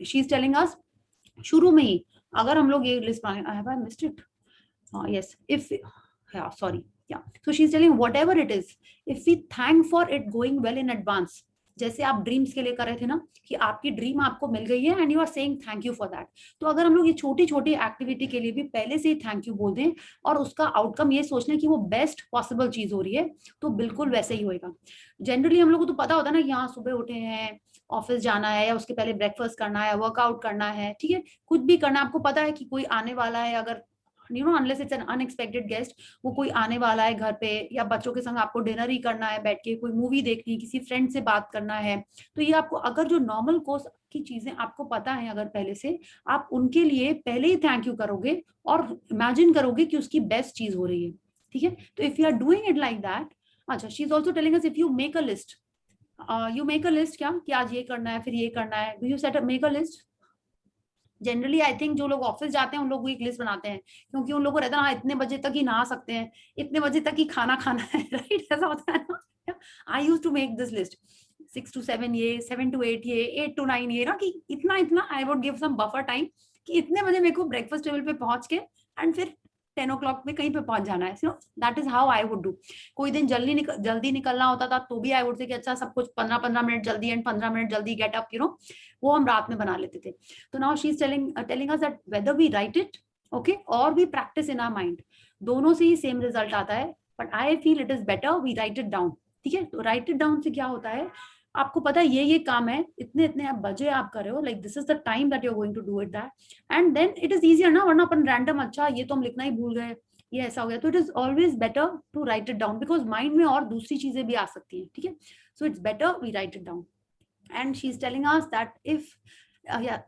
शी इज टेलिंग अस शुरू में ही, अगर हम लोग ये list I missed it, yes, if yeah, sorry, yeah, so she's telling whatever it is, if we thank for it going well in advance, जैसे आप ड्रीम्स के लिए कर रहे थे ना कि आपकी ड्रीम आपको मिल गई है and you are saying thank you for that, तो अगर हम लोग ये छोटी छोटी एक्टिविटी के लिए भी पहले से ही थैंक यू बोल दें और उसका आउटकम ये सोच लें कि वो बेस्ट पॉसिबल चीज हो रही है, तो बिल्कुल वैसे ही होएगा। जनरली हम लोग को तो पता होता है ना कि हाँ सुबह उठे हैं, ऑफिस जाना है या उसके पहले ब्रेकफास्ट करना है, वर्कआउट करना है, ठीक है, कुछ भी करना है, आपको पता है कि कोई आने वाला है, अगर unless it's an unexpected guest, वो कोई आने वाला है घर पे, या बच्चों के संग आपको डिनर ही करना है, बैठ के कोई मूवी देखनी, किसी फ्रेंड से बात करना है, तो ये आपको अगर जो नॉर्मल कोर्स की चीजें आपको पता है अगर पहले से, आप उनके लिए पहले ही थैंक यू करोगे और इमेजिन करोगे कि उसकी बेस्ट चीज हो रही है, ठीक है। तो if you are doing it like that, अच्छा she is also telling us if you make a list, you make a list, क्या कि आज ये करना है फिर ये करना है, do you set up make a list? Generally I think जो लोग ऑफिस जाते हैं उन लोग एक लिस्ट बनाते हैं, क्योंकि उन लोगों को रहता है हाँ इतने बजे तक ही नहा सकते हैं, इतने बजे तक ही खाना खाना है, राइट, ऐसा होता है ना। I use to make this list 6 to 7 ये, 7 to 8 ये, 8 to 9 ये ना, कि इतना इतना I would give some buffer time कि इतने बजे मेरे को ब्रेकफास्ट टेबल पे पहुंच के एंड फिर 10 o'clock में कहीं पे पहुंच जाना है, सो that is how I would do. कोई दिन जल्दी निकलना होता था तो भी आई वुड से कि अच्छा सब कुछ 15 मिनट जल्दी एंड 15 मिनट जल्दी गेट अप, वो हम रात में बना लेते थे। तो now she is telling us that whether we write it okay और we practice in our mind, दोनों से ही सेम रिजल्ट आता है, but I feel it is better we write it down, ठीक है। तो राइट इट डाउन से क्या होता है, आपको पता है ये काम है, इतने इतने बजे आप कर रहे हो, like this is the time that you are going to do it that, and then it is easier ना, वरना अपन रैंडम अच्छा ये तो हम लिखना ही भूल गए, ये ऐसा हो गया, तो it is always better to write it down because mind में और दूसरी चीजें भी आ सकती हैं, ठीक है। So it's better we write it down, and she's telling us that if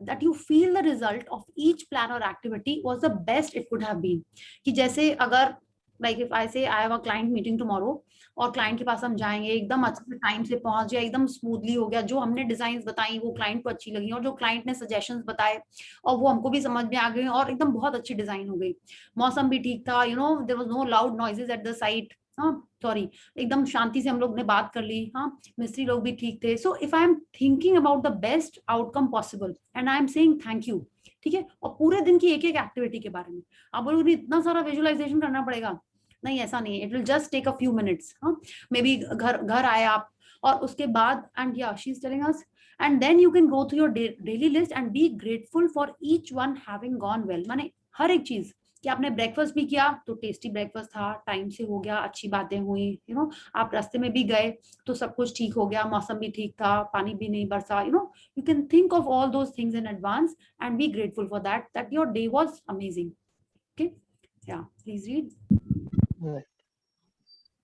that you feel the result of each plan or activity was the best it could have been, कि जैसे अगर like if I say I have a client meeting tomorrow और client के पास हम जाएंगे, एकदम अच्छे से टाइम से पहुंच गया, एकदम स्मूथली हो गया, जो हमने डिजाइन बताई वो क्लाइंट को अच्छी लगी और जो क्लाइंट ने सजेशंस बताए और वो हमको भी समझ में आ गई और एकदम बहुत अच्छी डिजाइन हो गई, मौसम भी ठीक था, there was no loud noises at the site, हाँ सॉरी एकदम शांति से हम लोग ने बात कर ली, हाँ मिस्त्री लोग भी ठीक थे। So if I am thinking about the best outcome possible and I am saying thank you, ठीक है, और पूरे दिन की एक एक एक्टिविटी के बारे में आप बोलोगे इतना सारा विजुअलाइजेशन करना पड़ेगा, नहीं ऐसा नहीं है, it will just take a few minutes, हाँ मे बी घर आए आप और उसके बाद एंड या she is telling us and then you can go through your daily list and be grateful for each one having gone well, माने हर एक चीज कि आपने ब्रेकफास्ट भी किया तो टेस्टी ब्रेकफास्ट था, टाइम से हो गया, अच्छी बातें हुई, आप रास्ते में भी गए तो सब कुछ ठीक हो गया, मौसम भी ठीक था, पानी भी नहीं बरसा, you can think of all those things in advance and be grateful for that your day was amazing. Okay, yeah, please read. Right.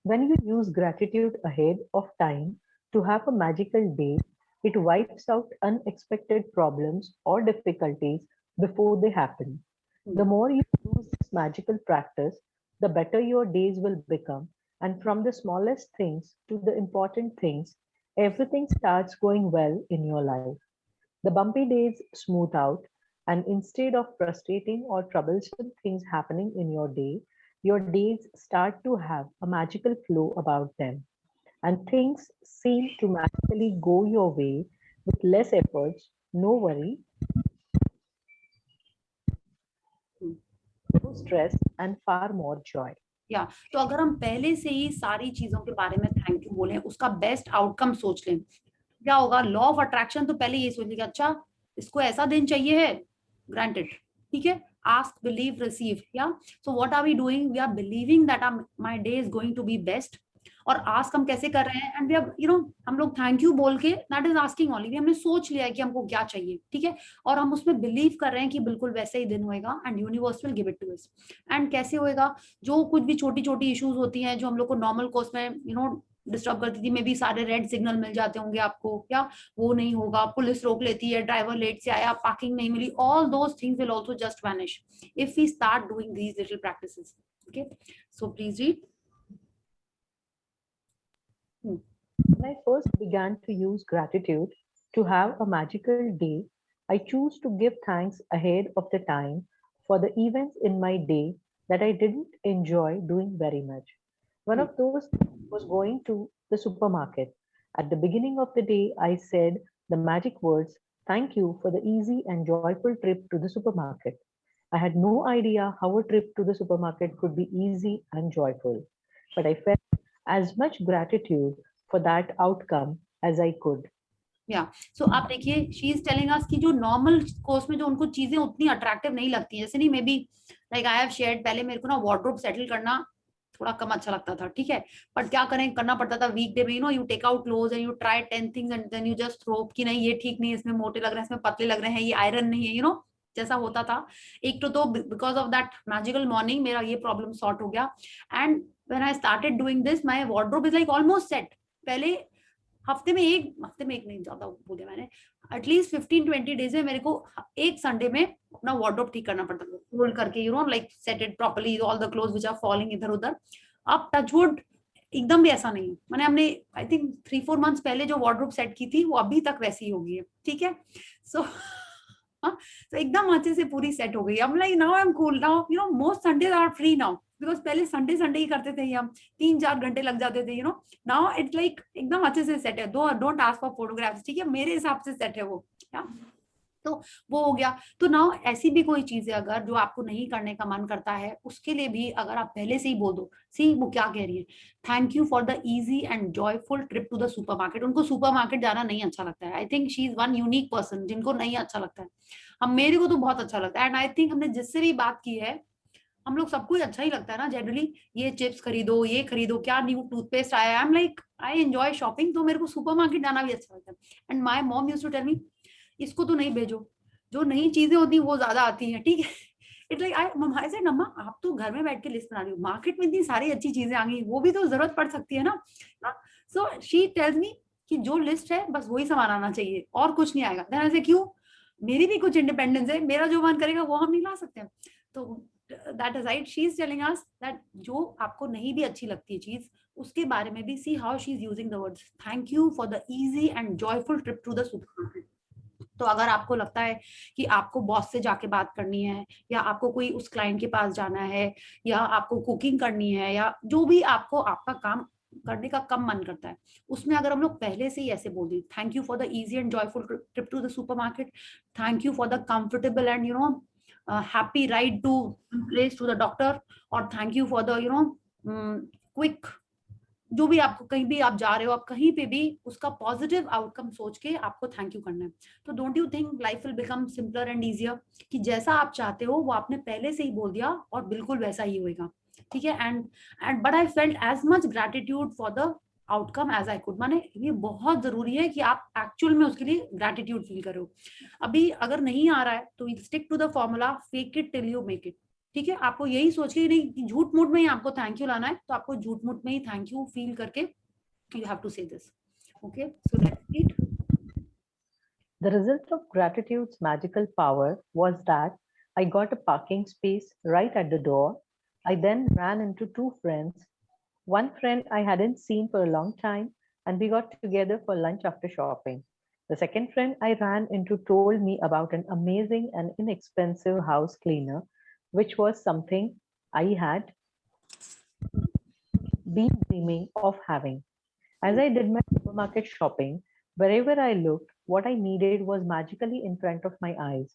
When you use gratitude ahead of time to have a magical day, it wipes out unexpected problems or difficulties before they happen. The more you use this magical practice, the better your days will become. And from the smallest things to the important things, everything starts going well in your life. The bumpy days smooth out, and instead of frustrating or troublesome things happening in your days start to have a magical flow about them, and things seem to magically go your way with less efforts, no worry, no stress, and far more joy. या तो अगर हम पहले से ही सारी चीजों के बारे में थैंक यू बोलें, उसका बेस्ट आउटकम सोच लें, क्या होगा? लॉ ऑफ अट्रैक्शन तो पहले ये सोच लेगा, अच्छा इसको ऐसा दिन चाहिए है, ग्रांटेड, ठीक है, आस्क बिलीव रिसीव, या so what are we doing, we are believing that my day is going to be best. और आस्क हम कैसे कर रहे हैं, एंड वी आर हम लोग थैंक यू बोल के, दैट इज आस्किंग ओनली, हमने सोच लिया है कि हमको क्या चाहिए, ठीक है, और हम उसमें बिलीव कर रहे हैं कि बिल्कुल वैसे ही दिन होएगा and universe will give it to us. And कैसे होएगा? जो कुछ भी छोटी छोटी इश्यूज होती हैं जो हम लोग को नॉर्मल कोर्स में डिस्टर्ब करती थी, मे बी सारे रेड सिग्नल मिल जाते होंगे आपको, या वो नहीं होगा, पुलिस रोक लेती है, ड्राइवर लेट से आया, पार्किंग नहीं मिली, all those things will also just vanish if we start doing these little practices. Okay, so please read. When I first began to use gratitude to have a magical day, I choose to give thanks ahead of the time for the events in my day that I didn't enjoy doing very much. One of those was going to the supermarket. At the beginning of the day, I said the magic words, "Thank you for the easy and joyful trip to the supermarket." I had no idea how a trip to the supermarket could be easy and joyful, but I felt as much gratitude for that outcome as I could. या सो आप देखिए, she is telling अस कि जो normal course में जो उनको चीजें उतनी अट्रैक्टिव नहीं लगती, जैसे नहीं, may be like I have shared, पहले मेरे को ना वार्डरोब सेटल करना थोड़ा कम अच्छा लगता था, ठीक है, बट क्या करें, करना पड़ता था वीक डे में, you take out cloth and you try 10 things and then you just throw कि नहीं ये ठीक नहीं है, इसमें मोटे लग रहे हैं, इसमें पतले लग रहे हैं, ये आयरन नहीं है, जैसा होता था। एक तो because of that magical morning मेरा ये प्रॉब्लम सॉर्ट हो गया, and when I started doing this my wardrobe is like almost set. पहले हफ्ते में एक नहीं, ज्यादा बोल दिया मैंने, एटलीस्ट 15-20 डेज में मेरे को एक संडे में अपना वार्डरोब ठीक करना पड़ता था, फोल्ड करके like set it properly, all the clothes which are falling इधर उधर। अब टचवुड एकदम भी ऐसा नहीं है, हमने आई थिंक 3-4 मंथ्स पहले जो वार्डरोब सेट की थी वो अभी तक वैसी हो गई है, ठीक है, सो तो एकदम अच्छे से पूरी सेट हो गई। I'm like now I'm cool now, most Sundays are free now, because पहले संडे ही करते थे, हम 3-4 घंटे लग जाते थे, now it's like एकदम अच्छे से सेट है, don't ask for photographs, ठीक है, मेरे हिसाब से सेट है वो, तो वो हो गया। तो नाउ ऐसी भी कोई चीज है अगर जो आपको नहीं करने का मन करता है, उसके लिए भी अगर आप पहले से ही बोल दो, सी वो क्या कह रही है, thank you for the easy and joyful trip to the supermarket. उनको सुपरमार्केट जाना नहीं अच्छा लगता है, I think she is one unique person जिनको नहीं अच्छा लगता है, हम मेरे को तो बहुत अच्छा लगता है, एंड आई थिंक हमने जिससे भी बात की है, हम लोग सबको अच्छा ही लगता है ना जनरली, ये चिप्स खरीदो, ये खरीदो, क्या न्यू टूथपेस्ट आया, I am like I enjoy shopping, तो मेरे को सुपरमार्केट जाना भी अच्छा लगता है। And my mom used to tell me, इसको तो नहीं भेजो, जो नई चीजें होती वो ज्यादा आती हैं, ठीक है, इट लाइक आई सेड मम्मा आप तो घर में बैठ के लिस्ट बना रही हो, मार्केट में इतनी सारी अच्छी चीजें आ गई, वो भी तो जरूरत पड़ सकती है ना। सो शी टेल्स मी कि जो लिस्ट है बस वही सामान आना चाहिए और कुछ नहीं आएगा। देन ऐसे क्यों, मेरी भी कुछ इंडिपेंडेंस है, मेरा जो मन करेगा वो हम नहीं ला सकते हैं। तो that is right, she is telling us that जो आपको नहीं भी अच्छी लगती है चीज, उसके बारे में भी see how she is using the words, thank you for the easy and joyful trip to the supermarket. तो अगर आपको लगता है कि आपको बॉस से जाके बात करनी है, या आपको कोई उस क्लाइंट के पास जाना है, या आपको कुकिंग करनी है, या जो भी आपको आपका काम करने का कम मन करता है, उसमें अगर हम लोग पहले से ही ऐसे बोल दें, thank you for the easy and joyful trip to the supermarket, thank you for the comfortable and happy ride to place to the doctor, और thank you for the quick जो भी आपको कहीं भी आप जा रहे हो, आप कहीं पे भी उसका पॉजिटिव आउटकम सोच के आपको थैंक यू करना है। तो don't you think life will become simpler and easier, कि जैसा आप चाहते हो वो आपने पहले से ही बोल दिया और बिल्कुल वैसा ही होएगा, ठीक है। And but I felt as much gratitude for the outcome as I could. माने ये बहुत जरूरी है कि आप एक्चुअल में उसके लिए ग्रेटिट्यूड फील करो। अभी अगर नहीं आ रहा है तो stick to the formula fake it till you make it, ठीक है। आपको यही सोच के नहीं झूठ मूठ में ही आपको थैंक यू लाना है, तो आपको झूठ मूठ में ही थैंक यू फील करके यू हैव टू से this, okay. So let's read. The result of gratitude's magical power was that I got a parking space right at the door. I then ran into two friends. One friend I hadn't seen for a long time, and we got together for lunch after shopping. The second friend I ran into told me about an amazing and inexpensive house cleaner, which was something I had been dreaming of having. As I did my supermarket shopping, wherever I looked, what I needed was magically in front of my eyes.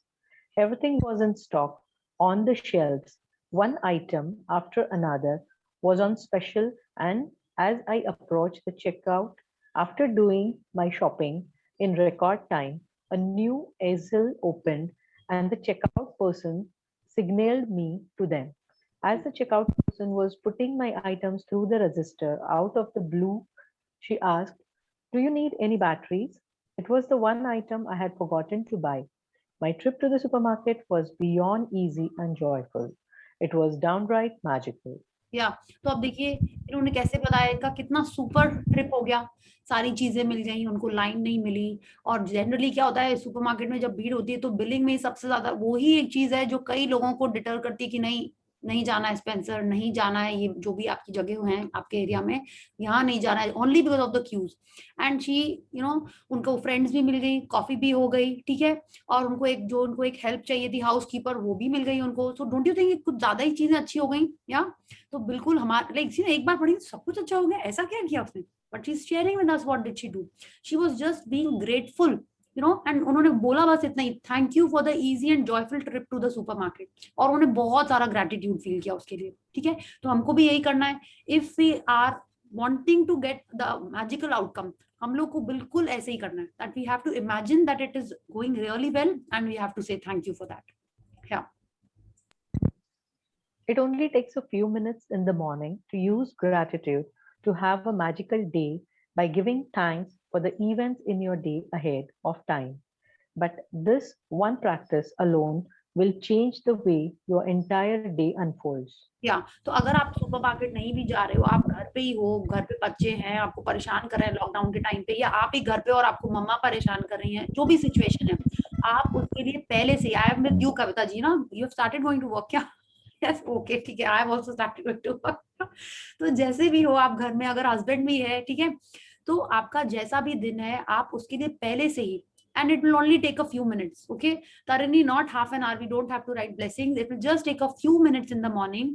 Everything was in stock, on the shelves. One item after another was on special, and as I approached the checkout after doing my shopping in record time, a new easel opened and the checkout person signaled me to them. As the checkout person was putting my items through the register, out of the blue, she asked, "Do you need any batteries?" It was the one item I had forgotten to buy. My trip to the supermarket was beyond easy and joyful. It was downright magical. या तो अब देखिए इन्होंने कैसे बताया, इनका कितना super trip हो गया, सारी चीजें मिल गई, उनको लाइन नहीं मिली। और जनरली क्या होता है सुपरमार्केट में जब भीड़ होती है तो बिलिंग में सबसे ज्यादा वही एक चीज है जो कई लोगों को डिटर करती है कि नहीं नहीं जाना है स्पेंसर, नहीं जाना है ये जो भी आपकी जगह है आपके एरिया में, यहाँ नहीं जाना है, only because of the queues. And she उनको फ्रेंड्स भी मिल गई, कॉफी भी हो गई, ठीक है। और उनको एक हेल्प चाहिए थी हाउस कीपर, वो भी मिल गई उनको। सो डोंट यू थिंक कुछ ज्यादा ही चीजें अच्छी हो गई या? तो बिल्कुल हमारे लाइक सी एक बार पढ़ी सब कुछ अच्छा हो गया, ऐसा क्या किया उसने? But she is sharing with us what did she do. She was just being grateful, and उन्होंने बोला बस इतना ही, thank you for the easy and joyful trip to the supermarket. और उन्होंने बहुत सारा ग्रेटिट्यूड फील किया उसके लिए, ठीक है। तो हमको भी यही करना है, if we are wanting to get the magical outcome, हम लोग को बिल्कुल ऐसे ही करना है, that we have to imagine that it is going really well and we have to say thank you for that. या It only takes a few minutes in the morning to use gratitude to have a magical day by giving thanks for the events in your day ahead of time. But this one practice alone will change the way your entire day unfolds. या तो अगर आप supermarket नहीं भी जा रहे हो, आप घर पे ही हो, घर पे बच्चे हैं आपको परेशान कर रहे हैं लॉकडाउन के टाइम पे, या आप ही घर पे और आपको मम्मा परेशान कर रही हैं, जो भी सिचुएशन है, आप उसके लिए पहले से I am with you Kavita ji ना, you have started going to work क्या? यस ओके ठीक है, I have also started going to work. तो जैसे भी हो आप घर में, अगर हस्बैंड भी है, ठीक है, तो आपका जैसा भी दिन है आप उसके लिए पहले से ही, and it will only take a few minutes, okay Tarini, not half an hour, we don't have to write blessings, it will just take a few minutes in the morning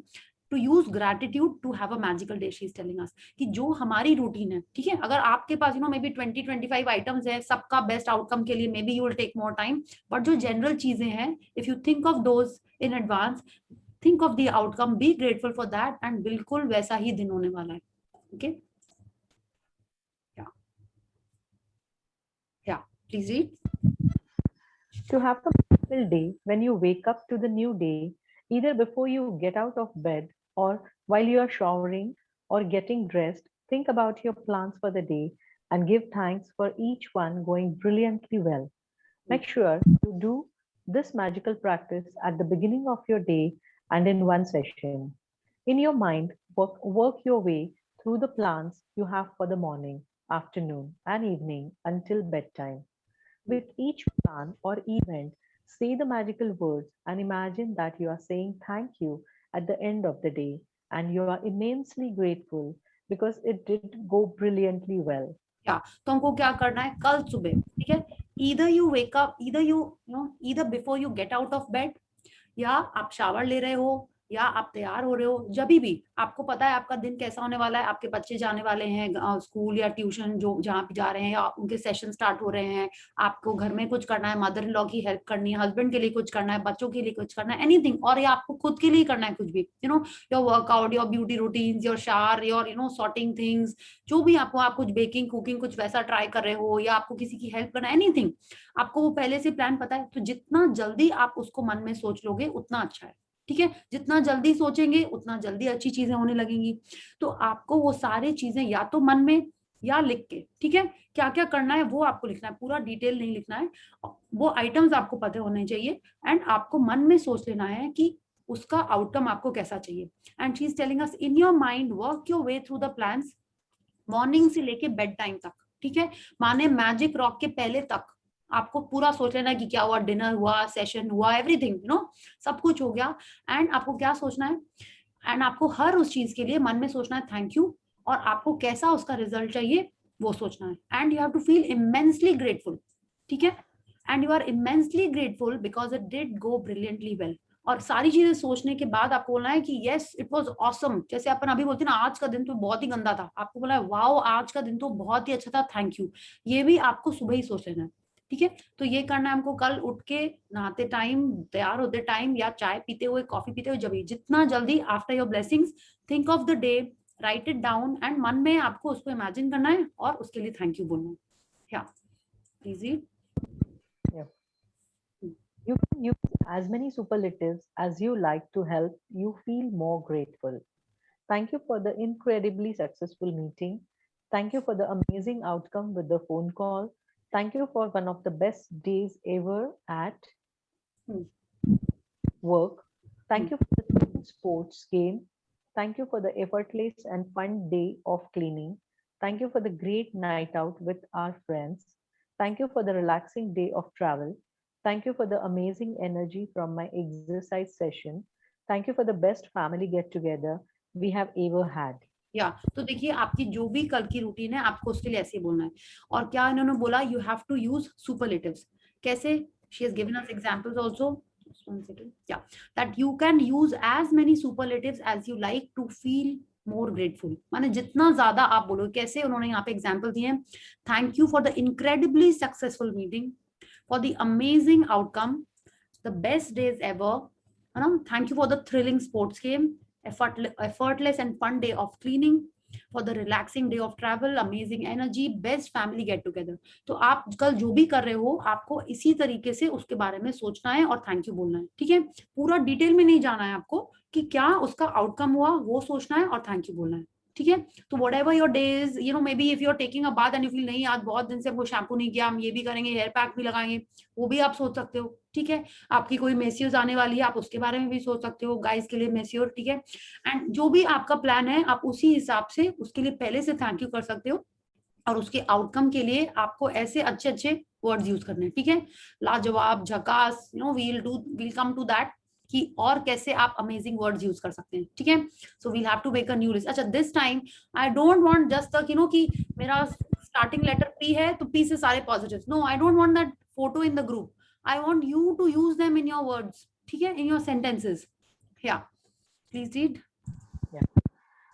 to use gratitude to have a magical day. She is telling us कि जो हमारी routine है, ठीक है, अगर आपके पास may be 20-25 items है, सबका बेस्ट आउटकम के लिए maybe you will take more time, but जो जनरल चीजें हैं, if you think of those in advance, think of the outcome, be grateful for that, and बिल्कुल वैसा ही दिन होने वाला है, ओके। या please read. To have a magical day when you wake up to the new day, either before you get out of bed or while you are showering or getting dressed, think about your plans for the day and give thanks for each one going brilliantly well. Make sure you do this magical practice at the beginning of your day and in one session. In your mind, work your way through the plans you have for the morning, afternoon, and evening until bedtime. With each plan or event, say the magical words and imagine that you are saying thank you at the end of the day and you are immensely grateful because it did go brilliantly well. या तो हमको क्या करना है कल सुबह, ठीक है, either you wake up, either you know either before you get out of bed, या आप शावर ले रहे हो, या आप तैयार हो रहे हो, जब भी आपको पता है आपका दिन कैसा होने वाला है, आपके बच्चे जाने वाले हैं स्कूल या ट्यूशन जो जहाँ पे जा रहे हैं, या उनके सेशन स्टार्ट हो रहे हैं, आपको घर में कुछ करना है, मदर इन लॉ की हेल्प करनी है, हस्बैंड के लिए कुछ करना है, बच्चों के लिए कुछ करना है, एनीथिंग, और या आपको खुद के लिए करना है कुछ भी, your workout, your beauty routines, your shower, your sorting things, जो भी आपको, आप कुछ बेकिंग कुकिंग कुछ वैसा ट्राई कर रहे हो, या आपको किसी की हेल्प करना है, एनीथिंग, आपको वो पहले से प्लान पता है, तो जितना जल्दी आप उसको मन में सोच लोगे उतना अच्छा है, ठीक है। जितना जल्दी सोचेंगे उतना जल्दी अच्छी चीजें होने लगेंगी। तो आपको वो सारी चीजें या तो मन में या लिख के, ठीक है, क्या क्या करना है वो आपको लिखना है, पूरा डिटेल नहीं लिखना है, वो आइटम्स आपको पता होने चाहिए, एंड आपको मन में सोच लेना है कि उसका आउटकम आपको कैसा चाहिए। And she is telling us, in your mind work your way through the plans, morning से लेके बेड टाइम तक, ठीक है, माने मैजिक रॉक के पहले तक आपको पूरा सोच लेना है कि क्या हुआ, डिनर हुआ, सेशन हुआ, एवरीथिंग, सब कुछ हो गया। एंड आपको क्या सोचना है, एंड आपको हर उस चीज के लिए मन में सोचना है थैंक यू, और आपको कैसा उसका रिजल्ट चाहिए वो सोचना है। And you have to feel immensely grateful, ठीक है, and you are immensely grateful because it did go brilliantly well. और सारी चीजें सोचने के बाद आपको बोलना है कि यस इट वाज ऑसम, जैसे अपन अभी बोलते हैं ना, आज का दिन तो बहुत ही गंदा था, आपको बोला है वाओ आज का दिन तो बहुत ही अच्छा था, थैंक यू, ये भी आपको सुबह ही सोच लेना है, ठीक है। तो ये करना है हमको कल उठ के, नहाते टाइम, तैयार होते टाइम, या चाय पीते हुए, कॉफी पीते हुए, जब भी जितना जल्दी after your blessings, think of the day, right it down, and मन में आपको उसको इमेजिन करना है और उसके लिए थैंक यू बोलना है। या please You can use as many superlatives as you like to help you feel more grateful. Thank you for the incredibly successful meeting. Thank you for the amazing outcome with the phone call. Thank you for one of the best days ever at work. Thank you for the sports game. Thank you for the effortless and fun day of cleaning. Thank you for the great night out with our friends. Thank you for the relaxing day of travel. Thank you for the amazing energy from my exercise session. Thank you for the best family get together we have ever had. या तो देखिए आपकी जो भी कल की routine है आपको उसके लिए ऐसे बोलना है। और क्या इन्होंने बोला, you have to use superlatives. कैसे? She has given us examples also, just one second, yeah, that you can use as many superlatives as you like to feel more grateful। माने जितना ज्यादा आप बोलो। कैसे? उन्होंने यहाँ पे एग्जांपल दिए हैं, thank you for the incredibly successful meeting, for the amazing outcome, the best days ever, thank you for the thrilling sports game, effortless and fun day of cleaning, for the relaxing day of travel, amazing energy, best family get together। तो आप कल जो भी कर रहे हो आपको इसी तरीके से उसके बारे में सोचना है और थैंक यू बोलना है, ठीक है। पूरा डिटेल में नहीं जाना है आपको कि क्या उसका आउटकम हुआ, वो सोचना है और थैंक यू बोलना है, ठीक है। तो whatever your days, maybe if you are taking a bath and you feel नहीं आज बहुत दिन से हमको शैम्पू नहीं किया, हम ये भी करेंगे, हेयर पैक भी लगाएंगे, वो भी आप सोच सकते हो, ठीक है। आपकी कोई मेसियोर आने वाली है, आप उसके बारे में भी सोच सकते हो, गाइस के लिए मेसियोर, ठीक है। एंड जो भी आपका प्लान है आप उसी हिसाब से उसके लिए पहले से थैंक यू कर सकते हो, और उसके आउटकम के लिए आपको ऐसे अच्छे अच्छे वर्ड्स यूज करने हैं, ठीक है। लाजवाब, झकास, वील कम टू दैट कि और कैसे आप अमेजिंग वर्ड्स यूज कर सकते हैं, ठीक है। So we'll have to make a new list. अच्छा, this time I don't want just तक कि मेरा स्टार्टिंग लेटर पी है तो पी से सारे positives, no, I don't want that photo in the group, I want you to use them in your words, ठीक है, इन योर सेंटेंसेस। या please read.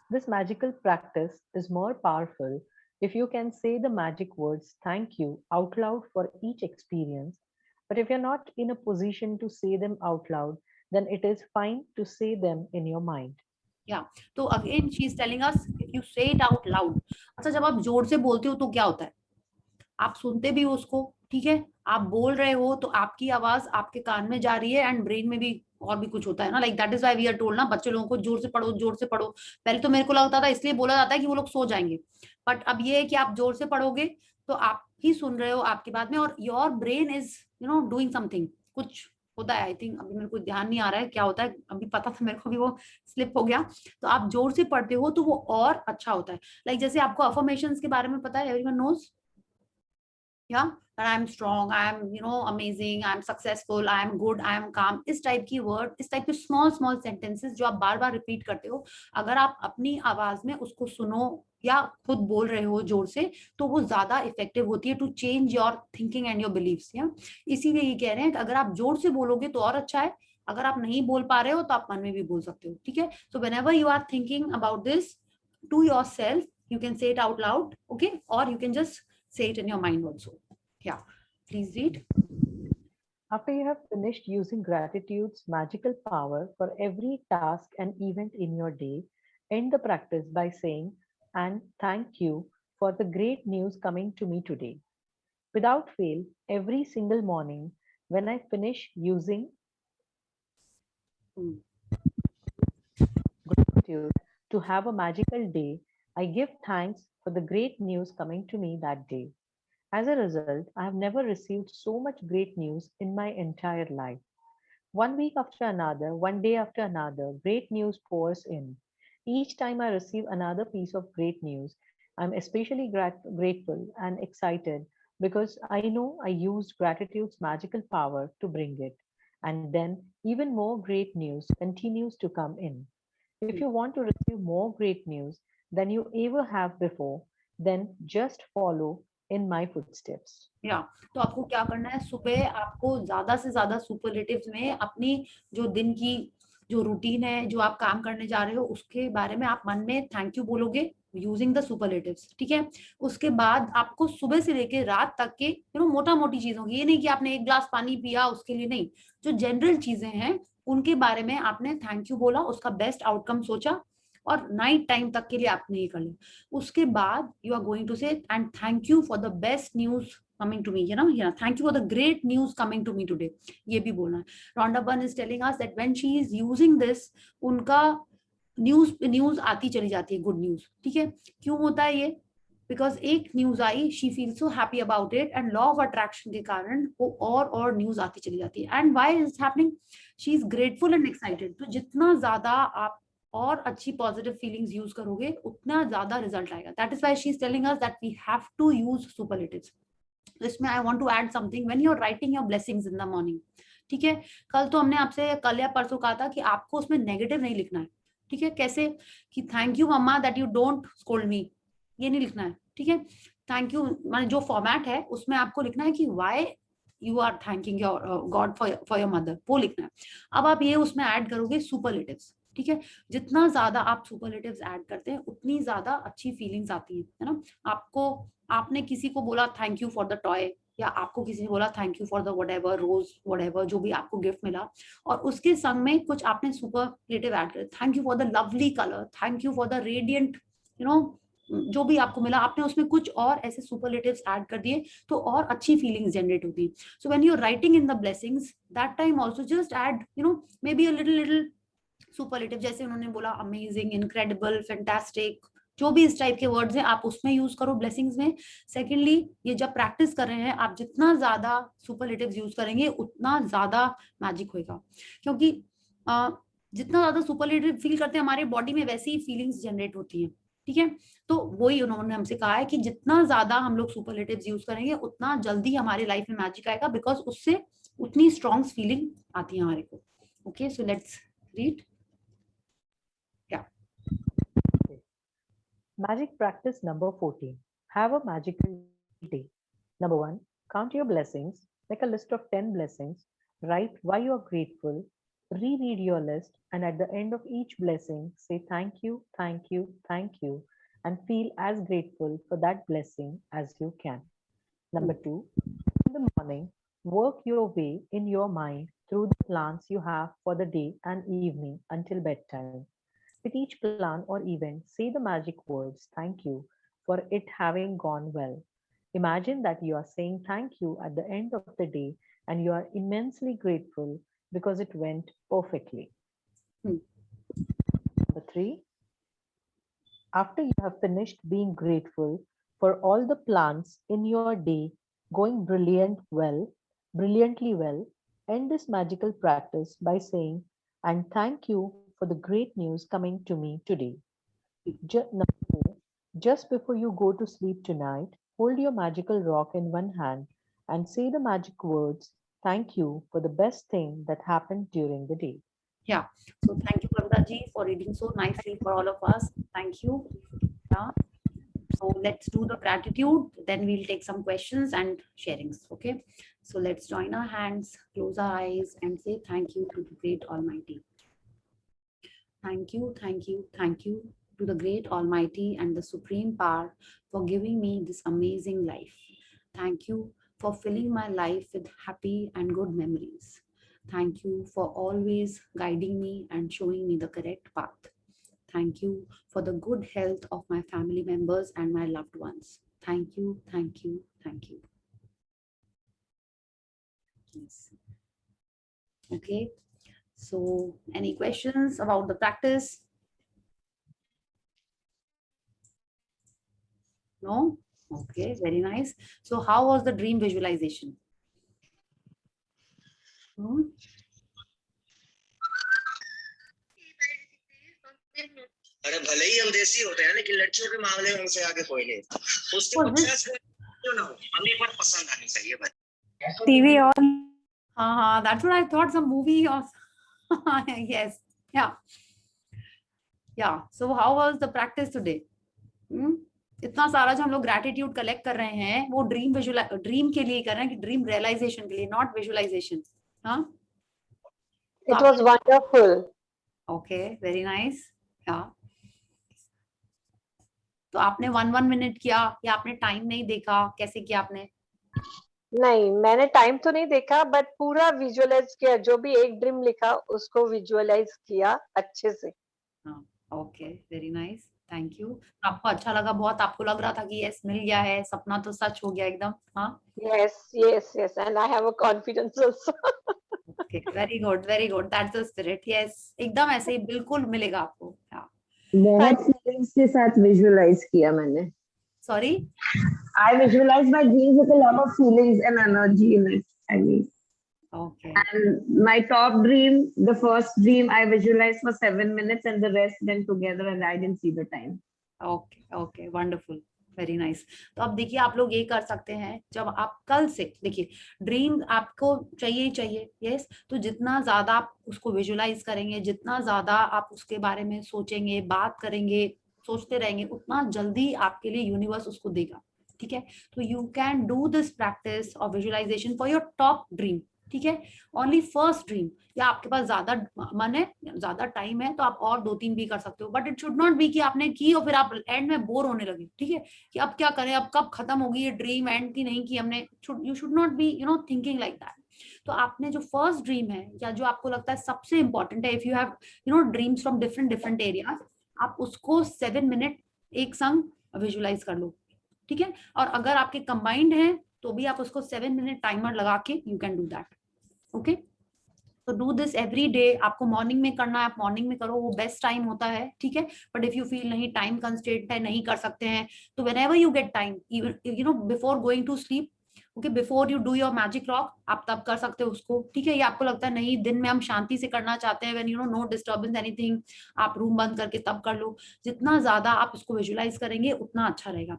This magical practice is more powerful if you can say the magic words thank you out loud for each experience. But if you're not in a position to say them out loud, then it is fine to say them in your mind. Yeah. तो again she is telling us if you say it out loud। अच्छा, जब आप जोर से बोलते हो तो क्या होता है, आप सुनते भी हो उसको, ठीक है, आप बोल रहे हो तो आपकी आवाज आपके कान में जा रही है एंड ब्रेन में भी और भी कुछ होता है ना, like that is why we are told ना, बच्चे लोगों को जोर से पढ़ो, जोर से पढ़ो। पहले तो मेरे को लगता था इसलिए बोला जाता है कि वो लोग सो जाएंगे, बट अब ये है कि आप जोर से पढ़ोगे तो आप ही सुन रहे हो आपके बाद में, और your brain is doing something, कुछ होता है। आई थिंक अभी मेरे को ध्यान नहीं आ रहा है क्या होता है, अभी पता था मेरे को भी वो स्लिप हो गया। तो आप जोर से पढ़ते हो तो वो और अच्छा होता है। लाइक जैसे आपको अफर्मेशंस के बारे में पता है, everyone knows, yeah, that I am strong, I am amazing, I am successful, I am good, I am calm, इस टाइप की वर्ड, इस टाइप के स्मॉल स्मॉल सेंटेंसेस जो आप बार बार रिपीट करते हो, अगर आप अपनी आवाज में उसको सुनो या खुद बोल रहे हो जोर से, तो वो ज्यादा इफेक्टिव होती है to change your thinking and your beliefs. या इसीलिए ये कह रहे हैं कि अगर आप जोर से बोलोगे तो और अच्छा है, अगर आप नहीं बोल पा रहे हो तो आप मन में भी बोल सकते हो, ठीक है। So whenever you are thinking about this to yourself, you can say it out loud, okay, or you can just say it in your mind also. Yeah, please read. After you have finished using gratitude's magical power for every task and event in your day, end the practice by saying, and thank you for the great news coming to me today. Without fail, every single morning when I finish using gratitude to have a magical day, I give thanks for the great news coming to me that day. As a result, I have never received so much great news in my entire life. One week after another, one day after another, great news pours in. Each time I receive another piece of great news, I'm especially grateful and excited because I know I used gratitude's magical power to bring it. And then even more great news continues to come in. If you want to receive more great news than you ever have before, then just follow in my footsteps. या तो आपको क्या करना है, सुबह आपको ज्यादा से ज्यादा सुपरलेटिव्स में अपनी जो दिन की जो रूटीन है, जो आप काम करने जा रहे हो, उसके बारे में आप मन में थैंक यू बोलोगे यूजिंग द सुपरलेटिव्स, ठीक है। उसके बाद आपको सुबह से लेकर रात तक के मोटा मोटी चीजों की, ये नहीं कि आपने एक ग्लास पानी पिया उसके लिए नहीं, जो जनरल चीजें हैं उनके बारे में आपने थैंक यू बोला, उसका बेस्ट आउटकम सोचा और नाइट टाइम तक के लिए आपने ये कर लिया। उसके बाद यू आर गोइंग टू से and thank you for the best news coming to me, thank you for the great news coming to me today, ये भी बोलना है। Rhonda Byrne is telling us that when she is using this, उनका news आती चली जाती है, good news, ठीक है। क्यों होता है ये? बिकॉज एक news I, she feel so happy about it, and law of attraction के कारण वो और न्यूज आती चली जाती है। And why is happening? She is grateful and excited. तो जितना ज्यादा आप और अच्छी पॉजिटिव फीलिंग्स यूज करोगे, उतना ज्यादा रिजल्ट आएगा। That is why she is telling us that we have to use superlatives. इसमें I want to add something, when you are writing your blessings in the morning, ठीक है। कल तो हमने आपसे, कल या परसों कहा था कि आपको उसमें नेगेटिव नहीं लिखना है, ठीक है। कैसे? कि thank you mamma that you don't scold me, ये नहीं लिखना है, ठीक है। थैंक यू माने जो फॉर्मेट है उसमें आपको लिखना है कि why you are thanking your god for your mother, वो लिखना है। अब आप ये उसमें ऐड करोगे सुपरलेटिव्स, ठीक है। जितना ज्यादा आप सुपरलेटिव्स ऐड करते हैं, उतनी ज्यादा अच्छी फीलिंग्स आती है ना। आपको, आपने किसी को बोला thank you for the toy, या आपको किसी ने बोला thank you for the whatever rose, whatever जो भी आपको गिफ्ट मिला, और उसके संग में कुछ आपने सुपरलेटिव ऐड कर, thank you for the lovely colour, thank you for the radiant, जो भी आपको मिला, आपने उसमें कुछ और ऐसे सुपरलेटिव्स ऐड कर दिए, तो और अच्छी फीलिंग्स जनरेट होती है। So when you are writing in the blessings, that time also just add maybe a little superlative, जैसे उन्होंने बोला अमेजिंग, इनक्रेडिबल, फैंटास्टिक, जो भी इस टाइप के वर्ड्स हैं आप उसमें यूज करो ब्लेसिंग्स में। सेकेंडली, ये जब प्रैक्टिस कर रहे हैं आप, जितना ज्यादा सुपरलेटिव्स यूज करेंगे उतना ज्यादा मैजिक होगा, क्योंकि जितना ज्यादा सुपरलेटिव फील करते हैं हमारे बॉडी में, वैसी ही फीलिंग्स जनरेट होती हैं, ठीक है। तो वही उन्होंने हमसे कहा है कि जितना ज्यादा हम लोग सुपरलेटिव्स यूज करेंगे, उतना जल्दी हमारी लाइफ में मैजिक आएगा, बिकॉज उससे उतनी स्ट्रॉन्ग फीलिंग आती है हमारे को। Okay, so let's read. Magic practice number 14. Have a magical day. Number 1. Count your blessings. Make a list of 10 blessings. Write why you are grateful. Reread your list, and at the end of each blessing, say thank you, thank you, thank you, and feel as grateful for that blessing as you can. Number 2. In the morning, work your way in your mind through the plans you have for the day and evening until bedtime. With each plan or event, say the magic words, thank you, for it having gone well. Imagine that you are saying thank you at the end of the day and you are immensely grateful because it went perfectly. Number 3. After you have finished being grateful for all the plans in your day going brilliantly well, end this magical practice by saying, and thank you for the great news coming to me today. Number 4, just before you go to sleep tonight, hold your magical rock in one hand and say the magic words, thank you for the best thing that happened during the day. Yeah, so thank you Kavita ji for reading so nicely for all of us. Thank you. Yeah. So let's do the gratitude, then we'll take some questions and sharings. Okay, so let's join our hands, close our eyes, and say thank you to the great Almighty. Thank you, thank you, thank you to the great Almighty and the supreme power for giving me this amazing life. Thank you for filling my life with happy and good memories. Thank you for always guiding me and showing me the correct path. Thank you for the good health of my family members and my loved ones. Thank you, thank you, thank you. Yes. Okay. So, any questions about the practice? No? Okay, very nice. So, how was the dream visualization? अरे भले ही हम देसी होते हैं लेकिन लड़कियों के मामले में हमसे आगे कोई नहीं। उसके क्यों ना हो, हमें पर पसंद आनी चाहिए बस। TV on. हाँ, that's what I thought, some movie or yes, yeah. So how was the practice today? इतना सारा जो हम लोग ग्रेटिट्यूड कलेक्ट कर रहे हैं वो ड्रीम के लिए कर रहे हैं, कि ड्रीम रियलाइजेशन के लिए, नॉट विजुअलाइजेशन. हाँ, It was wonderful. Okay, very nice. Yeah. तो आपने 1 मिनट किया या आपने टाइम नहीं देखा, कैसे किया आपने? नहीं, मैंने टाइम तो नहीं देखा, बट पूरा विजुअलाइज किया, जो भी एक ड्रीम लिखा उसको विजुअलाइज किया अच्छे से. हाँ, okay, very nice, thank you. आपको अच्छा लगा बहुत? आपको लग रहा था कि यस मिल गया है, सपना तो सच हो गया एकदम? हाँ, yes, and I have a confidence also. Okay, very good, that's the spirit. Yes, एकदम ऐसे ही बिल्कुल मिलेगा आपको. हाँ, बहुत फीलिंग्स के साथ विजुअलाइज किया मैंने. Sorry, I visualize my dreams with a lot of feelings and energy in it. I mean, okay. And my top dream, the first dream, I visualized for 7 minutes, and the rest went together, and I didn't see the time. Okay, wonderful, very nice. तो अब देखिए, आप लोग ये कर सकते हैं, जब आप कल से देखिए ड्रीम आपको चाहिए, यस, तो जितना ज्यादा आप उसको विजुअलाइज करेंगे, जितना ज्यादा आप उसके बारे में सोचेंगे, बात करेंगे, सोचते रहेंगे, उतना जल्दी आपके लिए यूनिवर्स उसको देगा. ठीक है, तो you can do this practice of visualisation for your top dream. ठीक है, ओनली फर्स्ट ड्रीम, या आपके पास ज्यादा मन है, ज्यादा टाइम है, तो आप और 2-3 भी कर सकते हो, but it should not be कि आपने की और फिर आप एंड में बोर होने लगे. ठीक है, कि अब क्या करें, अब कब खत्म होगी ये ड्रीम, एंड की नहीं की हमने. You should not be thinking like that. तो आपने जो फर्स्ट ड्रीम है, या जो आपको लगता है सबसे इंपॉर्टेंट है, if you have dreams from different areas, आप उसको 7 मिनट एक संग विजुअलाइज कर लो. ठीक है, और अगर आपके कंबाइंड है तो भी आप उसको 7 मिनट टाइमर लगा के you can do that. Okay, तो डू दिस एवरी डे. आपको मॉर्निंग में करना है, आप मॉर्निंग में करो, वो बेस्ट टाइम होता है. ठीक है, बट इफ यू फील नहीं टाइम कंस्ट्रेंट है, नहीं कर सकते हैं, तो whenever you get time, even before going to sleep, okay, before you do your magic rock, आप तब कर सकते हो उसको. ठीक है, ये आपको लगता है नहीं दिन में हम शांति से करना चाहते हैं, व्हेन नो डिस्टर्बेंस एनीथिंग, आप रूम बंद करके तब कर लो. जितना ज्यादा आप उसको विजुअलाइज करेंगे उतना अच्छा रहेगा.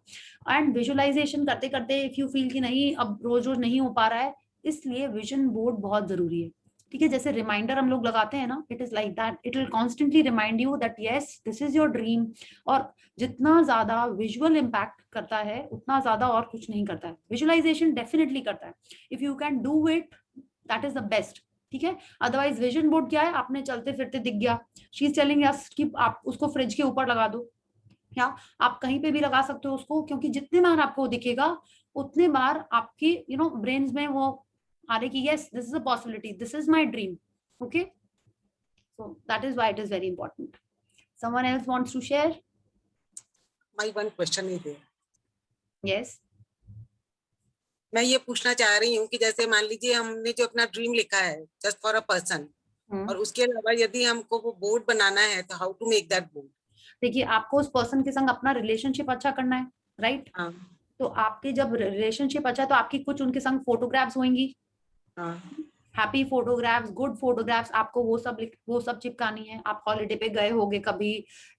एंड विजुअलाइजेशन करते करते इफ यू फील कि नहीं अब रोज नहीं हो पा रहा है, इसलिए विजन बोर्ड बहुत जरूरी है. ठीक है, जैसे रिमाइंडर हम लोग लगाते हैं ना, it is like that, it will constantly remind you that yes this is your dream. और जितना ज्यादा विजुअल इम्पैक्ट करता है उतना ज्यादा और कुछ नहीं करता है. विजुअलाइजेशन डेफिनेटली करता है, if you can do it that is the best. ठीक है, अदरवाइज विजन बोर्ड क्या है, आपने चलते फिरते दिख गया, शी इज टेलिंग अस कि आप उसको फ्रिज के ऊपर लगा दो, या आप कहीं पे भी लगा सकते हो उसको, क्योंकि जितने बार आपको दिखेगा उतने बार आपकी ब्रेन्स में वो आ रही कि yes, this is a possibility, this is my dream. Okay, so that is why it is very important. Someone else wants to share? My one question is there. Yes, मैं ये पूछना चाह रही हूँ कि जैसे मान लीजिए हमने जो अपना ड्रीम लिखा है जस्ट फॉर अ पर्सन, और उसके अलावा यदि हमको वो बोर्ड बनाना है, तो how to make that board? देखिए आपको उस पर्सन के संग अपना रिलेशनशिप अच्छा करना है, राइट? हाँ, तो आपके जब रिलेशनशिप अच्छा है तो आपकी कुछ उनके संग फोटोग्राफ्स होंगी, हैप्पी फोटोग्राफ्स, गुड फोटोग्राफ्स, आपको वो सब चिपकानी है. आप हॉलिडे पे गए होगे कभी,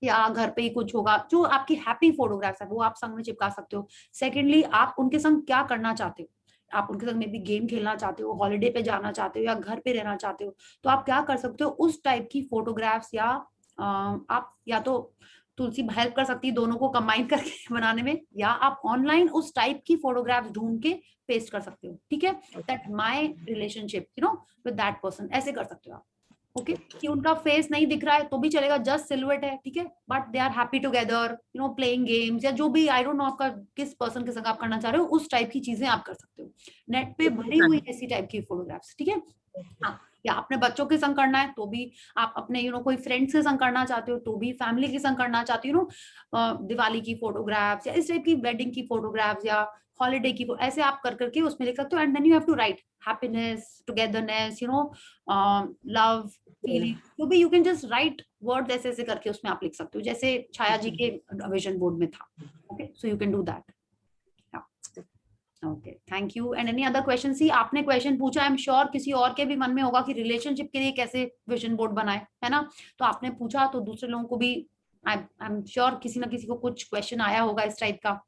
या घर पे ही कुछ होगा, जो आपकी हैप्पी फोटोग्राफ्स है वो आप संग में चिपका सकते हो. सेकेंडली, आप उनके संग क्या करना चाहते हो, आप उनके संग में भी गेम खेलना चाहते हो, हॉलिडे पे जाना चाहते हो, या घर पे रहना चाहते हो, तो आप क्या कर सकते हो, उस टाइप की फोटोग्राफ्स, या आप या तो तुलसी हेल्प कर सकती है दोनों को कंबाइन करके बनाने में, या आप ऑनलाइन उस टाइप की फोटोग्राफ्स ढूंढ के पेस्ट कर सकते हो, ठीक है, that my relationship you know with that person, ऐसे कर सकते हो आप, ओके कि उनका फेस नहीं दिख रहा है तो भी चलेगा, जस्ट सिलुएट है, ठीक है, but they are happy together you know playing games, या जो भी आई डोंट नो आपका किस पर्सन के संग आप करना चाह रहे हो, उस टाइप की चीजें आप कर सकते हो। नेट पे भरी हुई ऐसी टाइप की फोटोग्राफ्स, ठीक है। हाँ, या अपने बच्चों के संग करना है तो भी, आप अपने यू नो कोई फ्रेंड्स के संग करना चाहते हो तो भी, फैमिली के संग करना चाहते हो दिवाली की फोटोग्राफ्स या इस टाइप की, वेडिंग की फोटोग्राफ्स या हॉलीडे की, ऐसे आप कर करके उसमें लिख सकते हो, and then you have to write happiness, togetherness, you know love, feeling, तो भी you can just write words ऐसे ऐसे करके उसमें आप लिख सकते हो, जैसे छाया जी के विजन बोर्ड में था, okay, so you can do that. Okay, thank you. And any other question? See आपने क्वेश्चन पूछा, आई एम श्योर किसी और के भी मन में होगा कि रिलेशनशिप के लिए कैसे विजन बोर्ड बनाए, है ना, तो आपने पूछा तो दूसरे लोगों को भी आई एम श्योर किसी ना किसी को कुछ क्वेश्चन आया होगा इस टाइप का,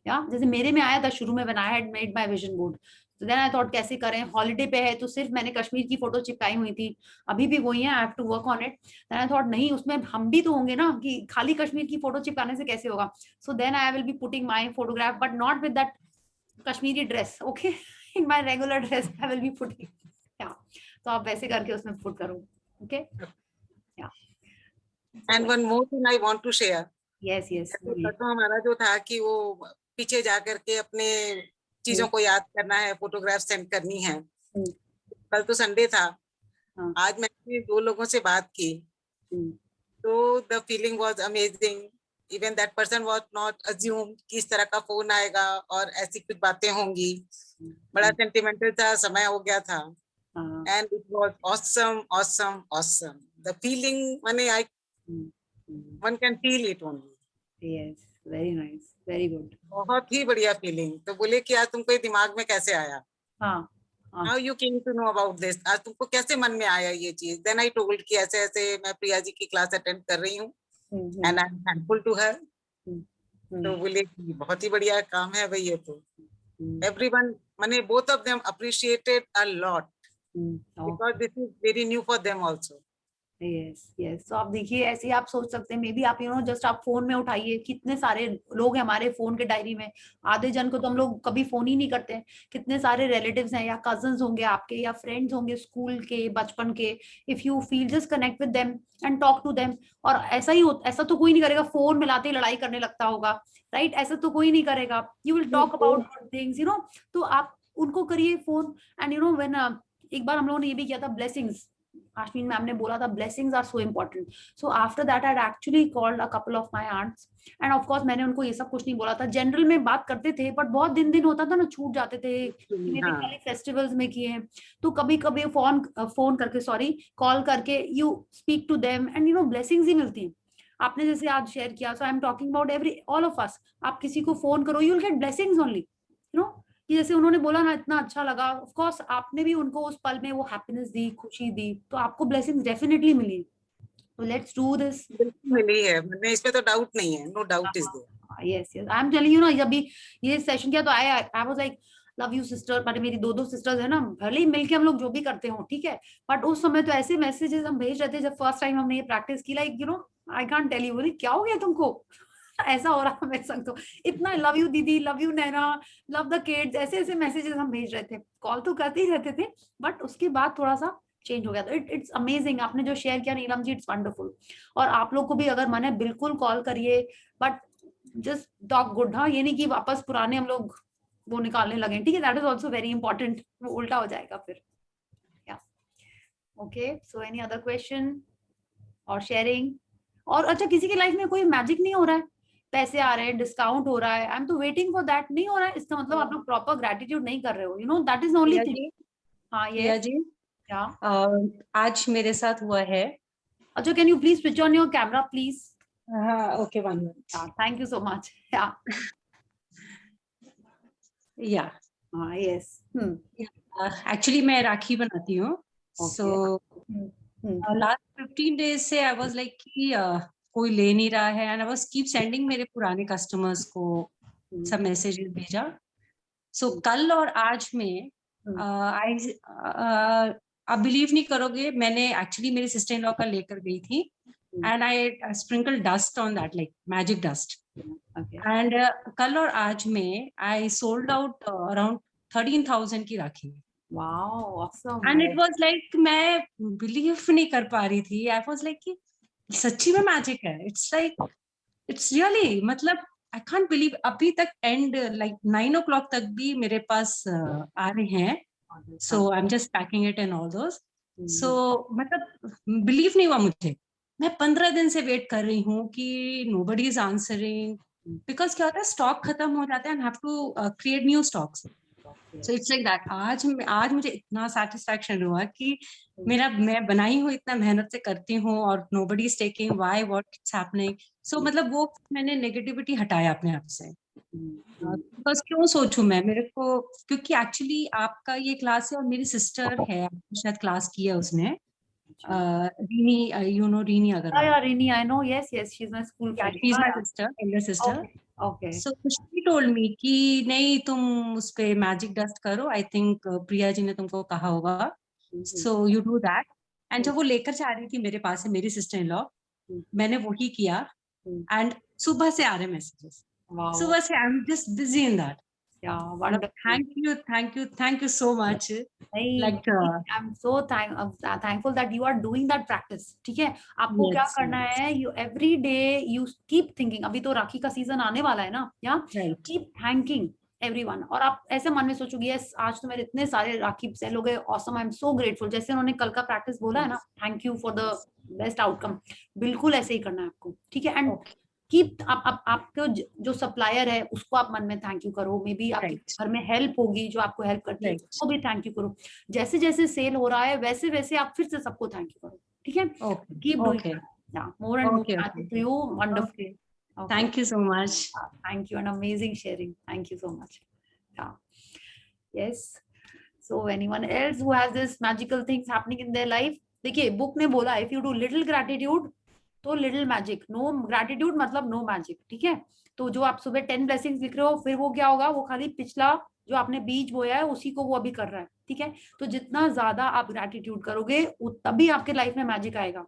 या जैसे मेरे में आया था शुरू में when I had made my vision board, तो देन आई थॉट कैसे करें, हॉलीडे पे है तो सिर्फ मैंने कश्मीर की फोटो चिपकाई हुई थी, अभी भी वही है, I have to work on it, then I thought नहीं उसमें हम भी तो होंगे ना, कि खाली कश्मीर की फोटो चिपकाने से कैसे होगा, so then I will be putting my photograph but not with that Kashmiri dress, okay, in my regular dress I will be putting, या तो आप वैसे करके उसमें पुट करो, okay, yeah. And one more thing I want to share, yes yes, तो हमारा जो था कि वो पीछे जा करके अपने चीजों को याद करना है, फोटोग्राफ सेंड करनी है, कल तो संडे था, आज मैंने 2 लोगों से बात की, तो the feeling was amazing, even that person was not assume कि इस तरह का फोन आएगा और ऐसी कुछ बातें होंगी, बड़ा सेंटिमेंटल सा समय हो गया था, and it was awesome awesome awesome, the feeling माने I one can feel it only, yes, very nice, very good, बहुत ही बढ़िया फीलिंग। तो बोले कि आज तुमको दिमाग में कैसे आया, हाँ, how you came to know about this, आज तुमको कैसे मन में आया ये चीज, देन आई टोल्ड कि ऐसे ऐसे मैं प्रिया जी की क्लास अटेंड कर रही हूँ and I am thankful to her, तो बोले कि बहुत ही बढ़िया काम है भाई ये तो, एवरीवन माने both of them appreciated a lot because this is very new for them also. Yes yes, तो आप देखिए ऐसे ही आप सोच सकते हैं, मे बी आप यू नो जस्ट आप फोन में उठाइए, कितने सारे लोग हैं हमारे फोन के डायरी में, आधे जन को तो हम लोग कभी फोन ही नहीं करते हैं, कितने सारे रिलेटिव्स हैं या कजन्स होंगे आपके या फ्रेंड्स होंगे स्कूल के बचपन के, if you feel just connect with them and talk to them, और ऐसा तो कोई नहीं करेगा फोन मिलाते ही लड़ाई करने लगता होगा, राइट, ऐसा तो कोई नहीं करेगा, you will talk about good things you know, तो आप उनको करिए phone, and you know when एक बार हम लोगों ने ये भी किया था, ब्लेसिंग्स, Ashwin मैम ने बोला था blessings are so important, so after that I had actually called a couple of my aunts and of course मैंने उनको ये सब कुछ नहीं बोला था, जनरल में बात करते थे बट बहुत दिन होता था ना, छूट जाते थे, मे बी खाली फेस्टिवल्स में किए हैं, तो कभी कभी फोन करके सॉरी कॉल करके you speak to them and you know blessings ही मिलती हैं, आपने जैसे आज शेयर किया, so I am talking about every all of us, आप किसी को फोन करो you will get blessings only, you know, कि जैसे उन्होंने बोला ना इतना अच्छा लगा, ऑफ कोर्स आपने भी उनको उस पल में वो हैप्पीनेस दी, खुशी दी, तो आपको ब्लेसिंग्स डेफिनेटली मिली, तो लेट्स डू दिस, मिली है, मैंने इस पे तो डाउट नहीं है, no doubt is there, yes yes, I am telling you ना, जब भी ये सेशन किया तो I was like love you sister, but मेरी दो सिस्टर्स है ना, भले ही मिलके हम लोग जो भी करते हो ठीक है, बट उस समय तो ऐसे मैसेजेस हम भेज रहे थे जब फर्स्ट टाइम हमने ये प्रैक्टिस की, like you know I can't tell you, बोली क्या हो गया तुमको, ऐसा हो रहा मेरे संग, तो इतना लव यू दीदी, love you Naina, love the kids, ऐसे ऐसे मैसेजेस हम भेज रहे थे, कॉल तो करते ही रहते थे, बट उसके बाद थोड़ा सा चेंज हो गया था, इट्स अमेजिंग, आपने जो शेयर किया नीलम जी, इट्स वंडरफुल, और आप लोग को भी अगर मन है बिल्कुल कॉल करिए, बट जस्ट टॉक गुड, हाँ, ये नहीं कि वापस पुराने हम लोग वो निकालने लगे, ठीक है, that is also very important, वो उल्टा हो जाएगा फिर, या ओके, सो एनी अदर क्वेश्चन और शेयरिंग, और अच्छा किसी की लाइफ में कोई मैजिक नहीं हो रहा है, पैसे आ रहे हैं, डिस्काउंट हो रहा है, आई एम तो वेटिंग फॉर दैट, नहीं हो रहा है, इसका मतलब आप लोग प्रॉपर ग्रेटिट्यूड नहीं कर रहे हो, you know that is only thing, हाँ ये जी क्या आज मेरे साथ हुआ है, अच्छा, can you please switch on your camera please, हाँ okay, 1 minute, thank you so much, yeah हाँ यस, एक्चुअली मैं राखी बनाती हूँ, सो लास्ट 15 डेज से आई वाज लाइक कि कोई ले नहीं रहा है, and I was keep sending मेरे पुराने कस्टमर्स को सब मैसेजेस भेजा, सो कल और आज में आप बिलीव नहीं करोगे, मैंने एक्चुअली मेरी सिस्टर इन लॉ का लेकर गई थी, and I sprinkled dust on that, like magic dust. Okay. And कल और आज में I sold out around 13,000 की राखी. Wow, awesome. And it was like मैं believe नहीं कर पा रही थी. I was like कि सच्ची में magic है. It's like it's really मतलब I can't believe अभी तक end like 9 o'clock तक भी मेरे पास आ रहे हैं. So I'm just packing it and all those. So मतलब believe नहीं हुआ मुझे. मैं 15 दिन से वेट कर रही हूँ कि nobody is answering. Because क्या होता है स्टॉक खत्म हो जाता है and have to create new stocks. So it's like that. आज मुझे इतना satisfaction हुआ कि मैं बनाई हूँ इतना मेहनत से करती हूँ और nobody is taking why what's happening. So मतलब वो मैंने negativity हटाया अपने आप से. बस क्यों सोचूं मैं मेरे को क्योंकि एक्चुअली आपका ये क्लास है और मेरी सिस्टर है शायद क्लास की है उसने रीनी you know रीनी अगर yeah, Rini, I know. Yes, she's my school friend. she's my sister, elder sister. Okay. So she told me कि नहीं तुम उस पे मैजिक डस्ट करो. I think प्रिया जी ने तुमको कहा होगा. So you do that. And जब वो लेकर जा रही थी मेरे पास है मेरी सिस्टर इन लॉ मैंने वही किया and सुबह से आ रहे मैसेजेस. Wow. सुबह से I'm just busy in that. Yeah, wonderful. Thank you so much. Like I'm so thankful that you are doing that practice. ठीक है आपको क्या करना है you every day you keep thinking अभी तो राखी का सीजन आने वाला है ना keep thanking everyone और आप ऐसे मन में सोचोगे yes आज तो मेरे इतने सारे राखी सेल हो गए awesome I'm so grateful जैसे उन्होंने कल का प्रैक्टिस बोला है ना thank you for the best outcome बिल्कुल ऐसे ही करना है आपको ठीक है and कीप आपको जो सप्लायर है उसको आप मन में थैंक यू करो मे बी आपके घर में हेल्प होगी जो आपको हेल्प करती है उसको भी थैंक यू करो जैसे जैसे सेल हो रहा है वैसे वैसे आप फिर से सबको थैंक यू करो ठीक है keep doing more and more to you wonderful thank you so much thank you and amazing sharing thank you so much yes so anyone else who has this magical things happening in their life देखिए book ने बोला if you do little gratitude तो little magic no gratitude मतलब no magic ठीक है तो जो आप सुबह 10 ब्लेसिंग्स लिख रहे हो फिर वो क्या होगा वो खाली पिछला जो आपने बीज बोया है उसी को वो अभी कर रहा है ठीक है तो जितना ज्यादा आप ग्रैटिट्यूड करोगे तभी आपके लाइफ में मैजिक आएगा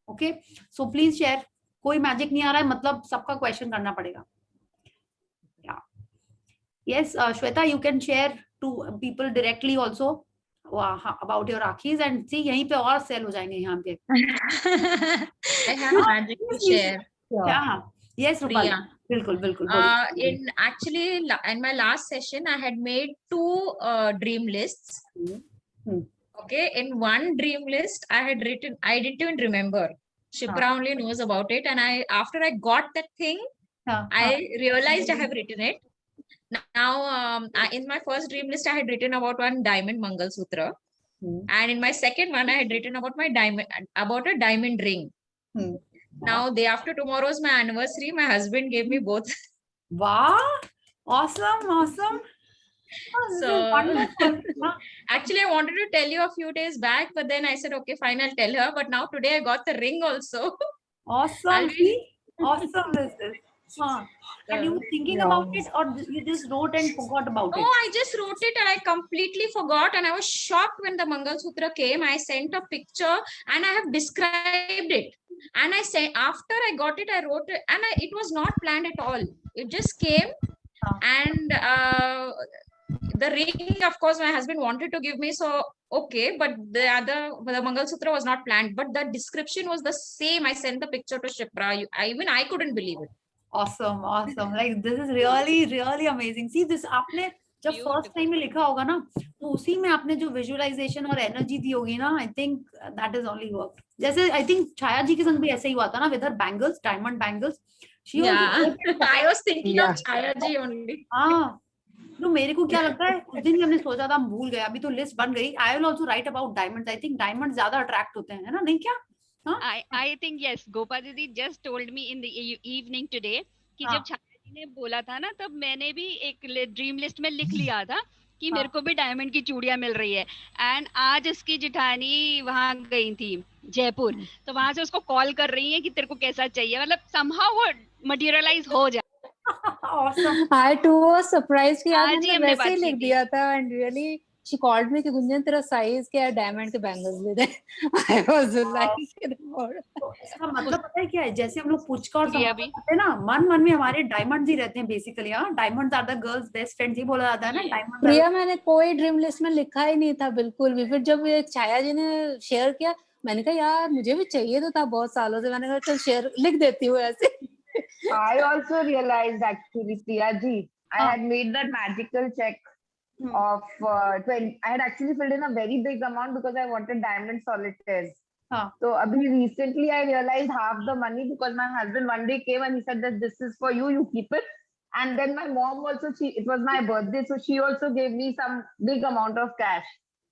ओके सो प्लीज शेयर कोई मैजिक नहीं आ रहा है मतलब सबका क्वेश्चन करना पड़ेगा yes Shweta you can share to people directly also about your Rakhis and see यहीं पे और सेल हो जाएंगे यहाँ पे I have magic to share. Yeah. Yes, Rupal. बिल्कुल. In my last session, I had made 2 dream lists. Okay, in one dream list, I didn't even remember. Shipra only knows about it, and after I got that thing, I realized I have written it. Now, in my first dream list, I had written about one diamond Mangal Sutra, and in my second one, I had written about a diamond ring. Now, day after tomorrow is my anniversary. My husband gave me both. Wow! Awesome! So, actually, I wanted to tell you a few days back, but then I said, okay, fine, I'll tell her. But now today I got the ring also. Awesome! Awesome this is. And you were thinking about it, or you just wrote and forgot about it? Oh, I just wrote it and I completely forgot, and I was shocked when the Mangal Sutra came. I sent a picture and I have described it. And I said after I got it, I wrote it, and it was not planned at all. It just came, and the ring, of course, my husband wanted to give me, so okay, but the Mangal Sutra was not planned, but the description was the same. I sent the picture to Shipra. Even I couldn't believe it. Awesome. Like this is really amazing. See this आपने जब first time में लिखा होगा ना तो उसी में आपने जो विजुअलाइजेशन और एनर्जी दी होगी ना आई think that is only work जैसे आई थिंक छाया जी के संग भी ऐसे ही हुआ था ना with her bangles diamond bangles I was thinking of Chhaya ji only. तो मेरे को क्या लगता है उस दिन हमने सोचा था हम भूल गए अभी तो लिस्ट बन गई I will also right about diamonds I think diamond ज्यादा अट्रैक्ट होते हैं है ना नहीं क्या I think yes Gopa Didi just told me in the evening today कि जब छाया जी ने बोला था ना तब मैंने भी एक ड्रीम लिस्ट में लिख लिया था कि मेरे को भी डायमंड की चूड़ियां मिल रही है एंड आज उसकी जेठानी वहां गई थी जयपुर तो वहां से उसको कॉल कर रही है कि तेरे को कैसा चाहिए मतलब somehow वो मटेरियलाइज हो जाए I too was surprised कि आज हमने वैसे ही लिख दिया था and really she called me कि गुंजन तेरा साइज क्या है, डायमंड के बैंगल्स ले दे। I was like तो इसका मतलब पता है क्या है, जैसे हम लोग पुचका और ये समोसा अभी खाते हैं ना, मन में हमारे डायमंड्स ही रहते हैं बेसिकली। हाँ, diamonds are the girls best friends, ही बोला जाता है ना, डायमंड्स। प्रिया मैंने कोई ड्रीम लिस्ट में लिखा ही नहीं था बिल्कुल भी। फिर जब ये छाया जी ने शेयर किया, मैंने कहा यार मुझे भी चाहिए तो था बहुत सालों से, मैंने कहा चल शेयर लिख देती हूँ ऐसे। I also realized actually, Priya ji, I had made that magical check of 20. I had actually filled in a very big amount because I wanted diamond solitaires. So abhi recently I realized half the money, because my husband one day came and he said that this is for you, you keep it. And then my mom also, it was my birthday, so she also gave me some big amount of cash.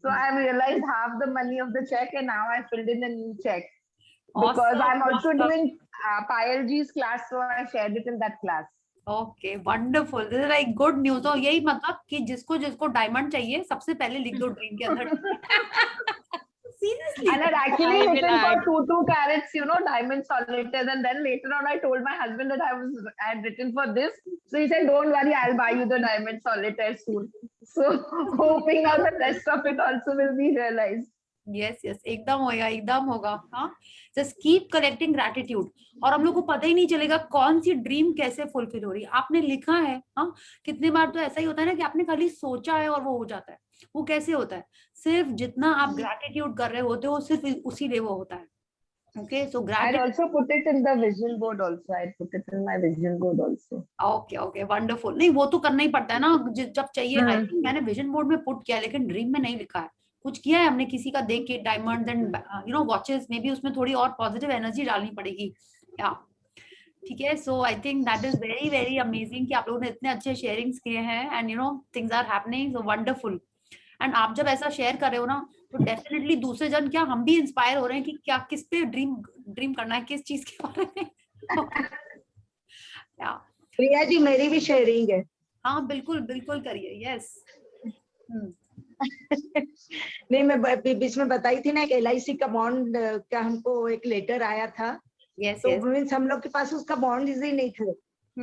So I realized half the money of the check, and now I filled in a new check. Because Awesome, I'm also awesome. doing Payal ji's class, so I shared it in that class. Okay, wonderful, this is like good news. तो यही मतलब कि जिसको जिसको diamond चाहिए सबसे पहले लिख दो ड्रीम के अंदर। Seriously. And I had actually written for 2 carats, you know, diamond solitaires, and then later on I told my husband that I had written for this. So he said, "Don't worry, I'll buy you the diamond solitaire soon." So hoping now the rest of it also will be realized. Yes yes, एकदम होगा, एकदम होगा। हाँ, just keep collecting gratitude, और हम लोग को पता ही नहीं चलेगा कौन सी ड्रीम कैसे फुलफिल हो रही है। आपने लिखा है, हाँ, कितनी बार तो ऐसा ही होता है ना कि आपने खाली सोचा है और वो हो जाता है। वो कैसे होता है? सिर्फ जितना आप ग्रैटिट्यूड कर रहे होते हो, सिर्फ उसी लिए वो होता है। Okay, so I'd also put it in the vision board also. I'd put it in my vision board also. Okay, okay, wonderful. नहीं, वो तो करना ही पड़ता है ना जब चाहिए। I think मैंने विजन बोर्ड में पुट किया, लेकिन ड्रीम में नहीं लिखा है। कुछ किया है हमने किसी का देख के, diamonds and you no watches, may be उसमें थोड़ी और पॉजिटिव एनर्जी डालनी पड़ेगी। या ठीक है, so I think that is very very amazing कि आप लोगों ने इतने अच्छे शेयरिंग्स किए हैं, and you know things are happening, so wonderful. And आप जब ऐसा शेयर कर रहे हो ना, तो डेफिनेटली दूसरे जन, क्या हम भी इंस्पायर हो रहे हैं कि क्या किस पे ड्रीम करना है, किस चीज के बारे में। प्रिया जी, मेरी भी शेयरिंग है। हाँ बिल्कुल बिल्कुल करिए। यस नहीं, मैं बीच में बताई थी ना, एक LIC का बॉन्ड का हमको एक लेटर आया था। तो मीन्स हम लोग के पास उसका बॉन्ड ही नहीं थे।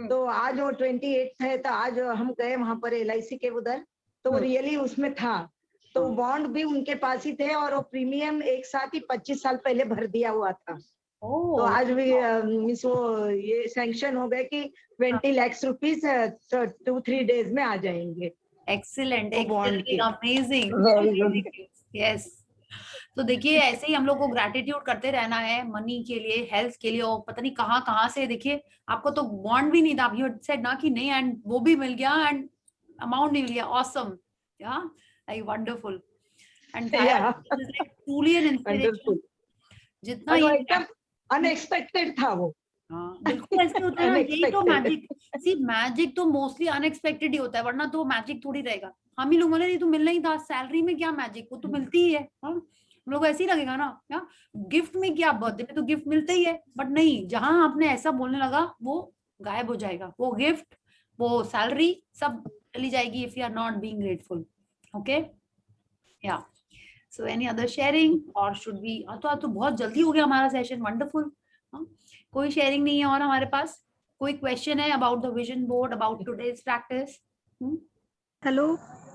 तो आज वो 28 है, तो आज हम गए वहां पर LIC के उधर, तो वो रियली उसमें था। तो बॉन्ड भी उनके पास ही थे, और वो प्रीमियम एक साथ ही 25 साल पहले भर दिया हुआ था। तो आज भी मीन्स वो ये सैंक्शन हो गए कि 20 लाख रुपीस 2-3 डेज में आ जाएंगे। Excellent, amazing, yes. तो देखिए, ऐसे ही हम लोग को ग्रैटिट्यूड करते रहना है, मनी के लिए, हेल्थ के लिए, और पता नहीं कहाँ से। देखिए, आपको तो बॉन्ड भी नहीं था, यू सेड ना कि नहीं, एंड वो भी मिल गया, एंड अमाउंट भी मिल गया। ऑसम, या like wonderful, and truly an inspiration. जितना एकदम अनएक्सपेक्टेड था वो। हाँ बिल्कुल, ऐसे होता है ना, यही तो मैजिक। सी, मैजिक तो मोस्टली अनएक्सपेक्टेड ही होता है, वरना तो मैजिक थोड़ी रहेगा। हम ही लोग बोले नहीं तो मिलना ही था, सैलरी में क्या मैजिक, वो तो मिलती ही है। हम लोग ऐसे ही लगेगा ना, क्या गिफ्ट में क्या, बर्थडे में तो गिफ्ट मिलता ही है। बट नहीं, जहां आपने ऐसा बोलने लगा, वो गायब हो जाएगा, वो गिफ्ट, वो सैलरी सब चली जाएगी, if you are not being grateful. Okay, yeah so any other sharing, और शुड बी, तो बहुत जल्दी हो गया हमारा सेशन। वंडरफुल। कोई शेयरिंग नहीं है और हमारे पास? कोई क्वेश्चन है about the vision board, about today's practice? Hello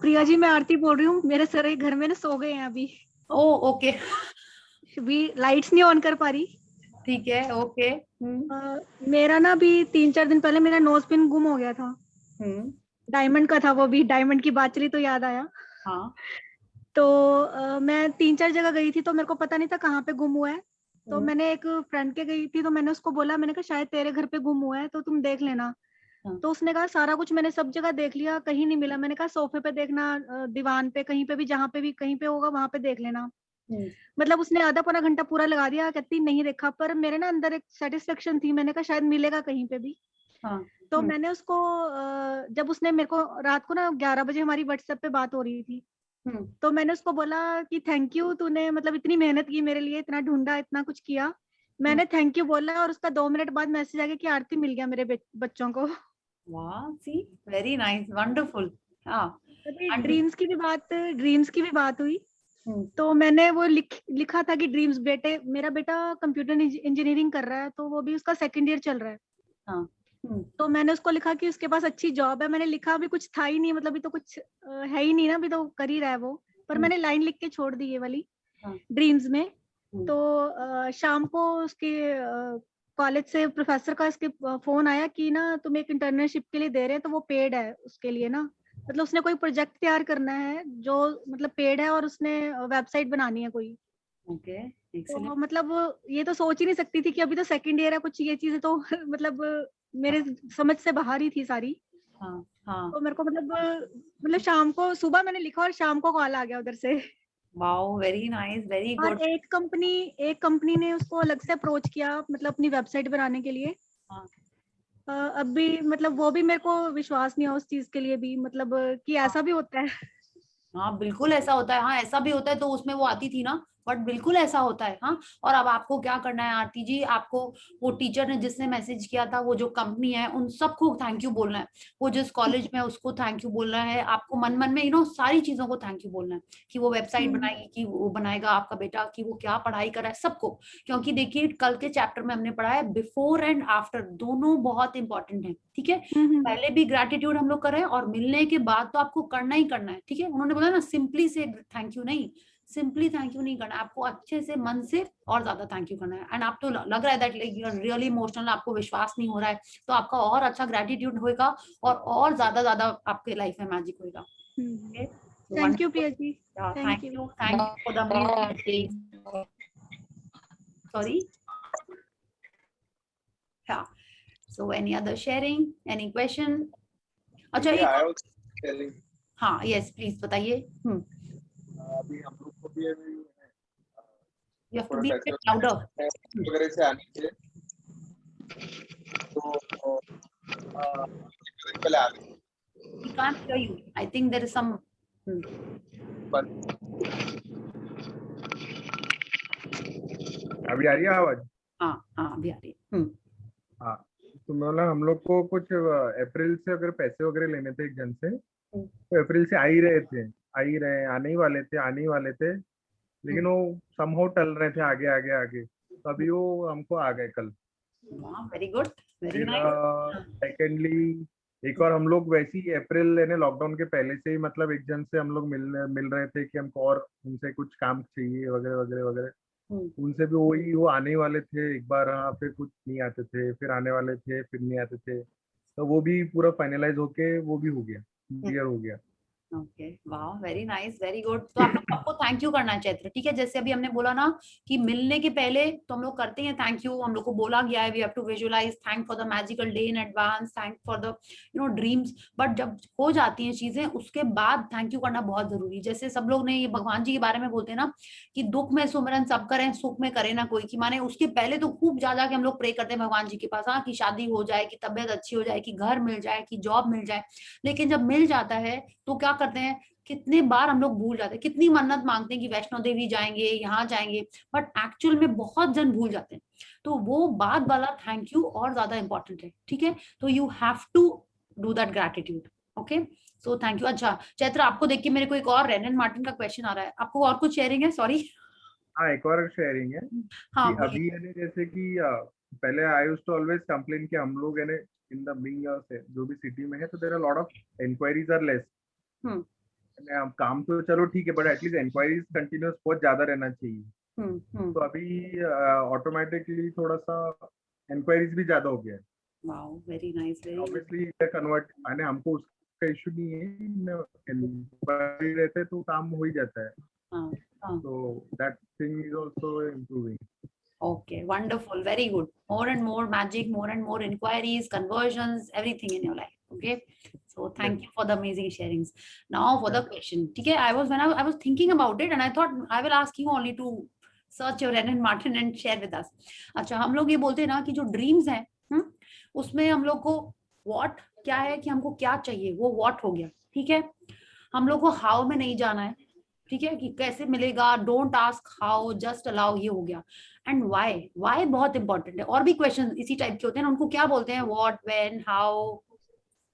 Priya ji, मैं आरती बोल रही हूँ। मेरे सर घर में ना सो गए हैं अभी। ओह ओके, भी लाइट्स नहीं ऑन कर पा रही। ठीक है, ओके। मेरा ना अभी 3-4 दिन पहले मेरा नोज पिन गुम हो गया था। डायमंड का था वो भी, डायमंड की बात चली तो याद आया। हाँ। तो मैं 3-4 जगह गई थी, तो मेरे को पता नहीं था कहाँ पे गुम हुआ है। तो मैंने एक फ्रेंड के गई थी, तो मैंने उसको बोला, मैंने कहा शायद तेरे घर पे गुम हुआ है, तो तुम देख लेना। तो उसने कहा सारा कुछ मैंने सब जगह देख लिया, कहीं नहीं मिला। मैंने कहा सोफे पे देखना, दीवान पे, कहीं पे भी, जहाँ पे भी कहीं पे होगा वहां पे देख लेना। मतलब उसने आधा पौना घंटा पूरा लगा दिया, कहती नहीं देखा। पर मेरे ना अंदर एक सेटिस्फेक्शन थी, मैंने कहा शायद मिलेगा कहीं पे भी। तो मैंने उसको, जब उसने मेरे को रात को ना 11 बजे हमारी व्हाट्सएप पे बात हो रही थी, तो मैंने उसको बोला कि थैंक यू, तूने मतलब इतनी मेहनत की मेरे लिए, इतना ढूंढा, इतना कुछ किया। मैंने थैंक यू बोला, और उसका 2 मिनट बाद मैसेज आ गया कि आरती मिल गया मेरे बच्चों को। वाह, सी, वेरी नाइस, वंडरफुल। ड्रीम्स की भी बात हुई। तो मैंने वो लिखा था कि ड्रीम्स, मेरा बेटा कंप्यूटर इंजीनियरिंग कर रहा है, तो वो भी उसका 2nd ईयर चल रहा है। तो मैंने उसको लिखा कि उसके पास अच्छी जॉब है। मैंने लिखा अभी कुछ था ही नहीं, मतलब अभी तो कुछ है ही नहीं ना, अभी तो कर ही रहा है वो, पर मैंने लाइन लिख के छोड़ दी ये वाली ड्रीम्स में। तो शाम को उसके कॉलेज से प्रोफेसर का इसके फोन आया कि ना तुम एक इंटर्नशिप के लिए दे रहे हैं, तो वो पेड है उसके लिए ना, मतलब उसने कोई प्रोजेक्ट तैयार करना है जो मतलब पेड है, और उसने वेबसाइट बनानी है कोई। ओके, तो मतलब ये तो सोच ही नहीं सकती थी कि अभी तो सेकंड ईयर है, कुछ ये चीजें तो मतलब मेरे समझ से बाहर ही थी सारी। तो मेरे को मतलब शाम को, सुबह मैंने लिखा और शाम को कॉल आ गया उधर से। Wow, very nice, very good. और एक कंपनी ने उसको अलग से अप्रोच किया, मतलब अपनी वेबसाइट बनाने के लिए। अभी मतलब वो भी मेरे को विश्वास नहीं है उस चीज के लिए भी, मतलब कि ऐसा भी होता है। हाँ बिल्कुल ऐसा होता है, हाँ ऐसा भी होता है, तो उसमें वो आती थी ना, बट बिल्कुल ऐसा होता है। हाँ, और अब आपको क्या करना है आरती जी, आपको वो टीचर ने जिसने मैसेज किया था, वो जो कंपनी है, उन सबको थैंक यू बोलना है। वो जिस कॉलेज में उसको थैंक यू बोलना है, आपको मन मन में सारी चीजों को थैंक यू बोलना है, कि वो वेबसाइट बनाएगी, कि वो बनाएगा आपका बेटा, कि वो क्या पढ़ाई कर रहा है, सबको। क्योंकि देखिए कल के चैप्टर में हमने पढ़ा है बिफोर एंड आफ्टर दोनों बहुत इंपॉर्टेंट है, ठीक है। पहले भी ग्रेटिट्यूड हम लोग कर रहे हैं, और मिलने के बाद तो आपको करना ही करना है, ठीक है। उन्होंने बोला ना सिंपली से थैंक यू नहीं, सिंपली थैंक यू नहीं करना, आपको अच्छे से मन से और ज्यादा थैंक यू करना है। एंड आप तो लग रहा है that like you are really emotional, आपको विश्वास नहीं हो रहा है, तो आपका और अच्छा ग्रेटिट्यूड होगा, और ज्यादा आपके लाइफ में मैजिक होगा। Thank you Priya ji, thank you for the amazing. Sorry, yeah, so any other sharing, any question? अच्छा, हाँ यस प्लीज बताइए। अभी हम लोग को भी you have to be a bit louder वगैरह से आने थे, तो पहले आ गए। we can't hear you, I think there is some अभी आ रही है आवाज? हाँ अभी आ रही है। हाँ, तो मतलब हम लोग को कुछ अप्रैल से अगर पैसे वगैरह लेने थे एक जन से, तो अप्रैल से आने ही वाले थे, लेकिन वो समहाउ टल रहे थे आगे, तो अभी वो हमको आ गए कल। Very good, very nice. Secondly एक और हम लोग वैसे ही अप्रैल यानी लॉकडाउन के पहले से ही मतलब एक जन से हम लोग मिल रहे थे कि हमको और उनसे कुछ काम चाहिए वगैरह। उनसे भी वो आने ही वाले थे एक बार, हाँ, फिर कुछ नहीं आते थे, फिर आने वाले थे, फिर नहीं आते थे, तो वो भी पूरा फाइनलाइज होके वो भी हो गया, क्लियर हो गया। ओके, वाह, वेरी नाइस, वेरी गुड। तो आप लोग सबको थैंक यू करना है चैत्र, ठीक है। जैसे अभी हमने बोला ना कि मिलने के पहले तो हम लोग करते हैं थैंक यू, हम लोग को बोला गया है we have to visualise, thank for the magical day in advance, thank for the dreams. But जब हो जाती हैं चीजें उसके बाद थैंक यू करना बहुत जरूरी है। जैसे सब लोग ने ये भगवान जी के बारे में बोलते हैं ना कि दुख में सुमिरन सब करें, सुख में करे ना कोई, की माने उसके पहले तो खूब ज्यादा के हम लोग प्रे करते हैं भगवान जी के पास, हाँ, कि शादी हो जाए, कि तबियत अच्छी हो जाए, कि घर मिल जाए, कि जॉब मिल जाए। लेकिन जब मिल जाता है तो क्या करते हैं, कितने बार हम लोग भूल जाते हैं, कितनी मन्नत मांगते हैं कि वैष्णो देवी जाएंगे, यहाँ जाएंगे, बट एक्चुअल में बहुत जन भूल जाते हैं। तो वो बाद वाला थैंक यू और ज्यादा इंपॉर्टेंट है, ठीक है। तो you have to do that gratitude, okay. So thank you. अच्छा चैत्र, आपको देख के मेरे को एक और रेनन मार्टिन का क्वेश्चन आ रहा है, आपको और कुछ शेयरिंग है? सॉरी, हाँ, एक और शेयरिंग है। हाँ, कि अभी यानी जैसे कि पहले I used to always complain कि हम लोग यानी इन द बीइंग जो भी सिटी में है, तो there are lot of inquiries are less. काम तो चलो ठीक है, बट एटलीस्ट इंक्वायरीज कंटिन्यूस बहुत ज्यादा रहना चाहिए। तो अभी ऑटोमेटिकली थोड़ा सा इंक्वायरीज भी ज्यादा हो गया है। Wow, very nice, very obviously convert, यानी हमको उसका इशू नहीं है, इंक्वायरी रहते तो काम हो ही जाता है। So that thing is also improving. Okay, wonderful, very good. More and more magic, more and more inquiries, conversions, everything in your life. Okay, so thank you for the amazing sharings. Now for the question, okay, I was thinking about it and I thought I will ask you only to search your Renan Martin and share with us. अच्छा, हम लोग ये बोलते हैं ना कि जो dreams हैं, उसमें हम लोग को what क्या है, कि हमको क्या चाहिए, वो what हो गया, ठीक है। हम लोग को how में नहीं जाना है, ठीक है, कि कैसे मिलेगा, don't ask how, just allow, ये हो गया। एंड वाई बहुत इंपॉर्टेंट है। और भी क्वेश्चन इसी टाइप के होते हैं ना, उनको क्या बोलते हैं, व्हाट, व्हेन, हाउ,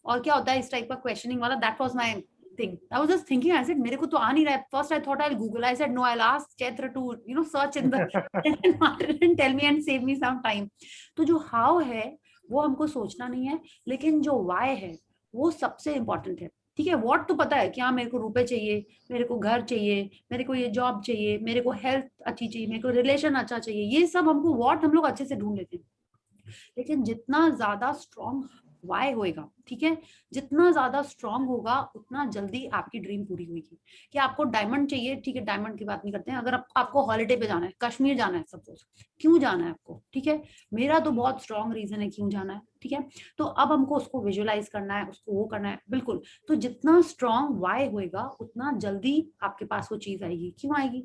और क्या होता है इस टाइप का क्वेश्चनिंग वाला। That was my thing, I was just thinking, I said मेरे को तो आ नहीं रहा है। First I thought I will Google, I said no, I will ask Chaitra to search in the and tell me and save me some time. तो जो how है वो हमको सोचना नहीं है, लेकिन जो वाई है वो सबसे इंपॉर्टेंट है। ठीक है, व्हाट तो पता है कि हाँ मेरे को रुपए चाहिए, मेरे को घर चाहिए, मेरे को ये जॉब चाहिए, मेरे को हेल्थ अच्छी चाहिए, मेरे को रिलेशन अच्छा चाहिए, ये सब हमको व्हाट हम लोग अच्छे से ढूंढ लेते हैं। लेकिन जितना ज्यादा स्ट्रॉन्ग वाई होएगा, ठीक है, जितना ज्यादा स्ट्रॉन्ग होगा उतना जल्दी आपकी ड्रीम पूरी होगी। कि आपको डायमंड चाहिए, ठीक है, डायमंड की बात नहीं करते हैं। अगर आपको हॉलिडे पे जाना है, कश्मीर जाना है सपोज, क्यों जाना है आपको, ठीक है, मेरा तो बहुत स्ट्रॉन्ग रीजन है क्यों जाना है, ठीक है। तो अब हमको उसको विजुअलाइज करना है, उसको वो करना है, बिल्कुल। तो जितना स्ट्रॉन्ग वाई होएगा उतना जल्दी आपके पास वो चीज आएगी। क्यों आएगी?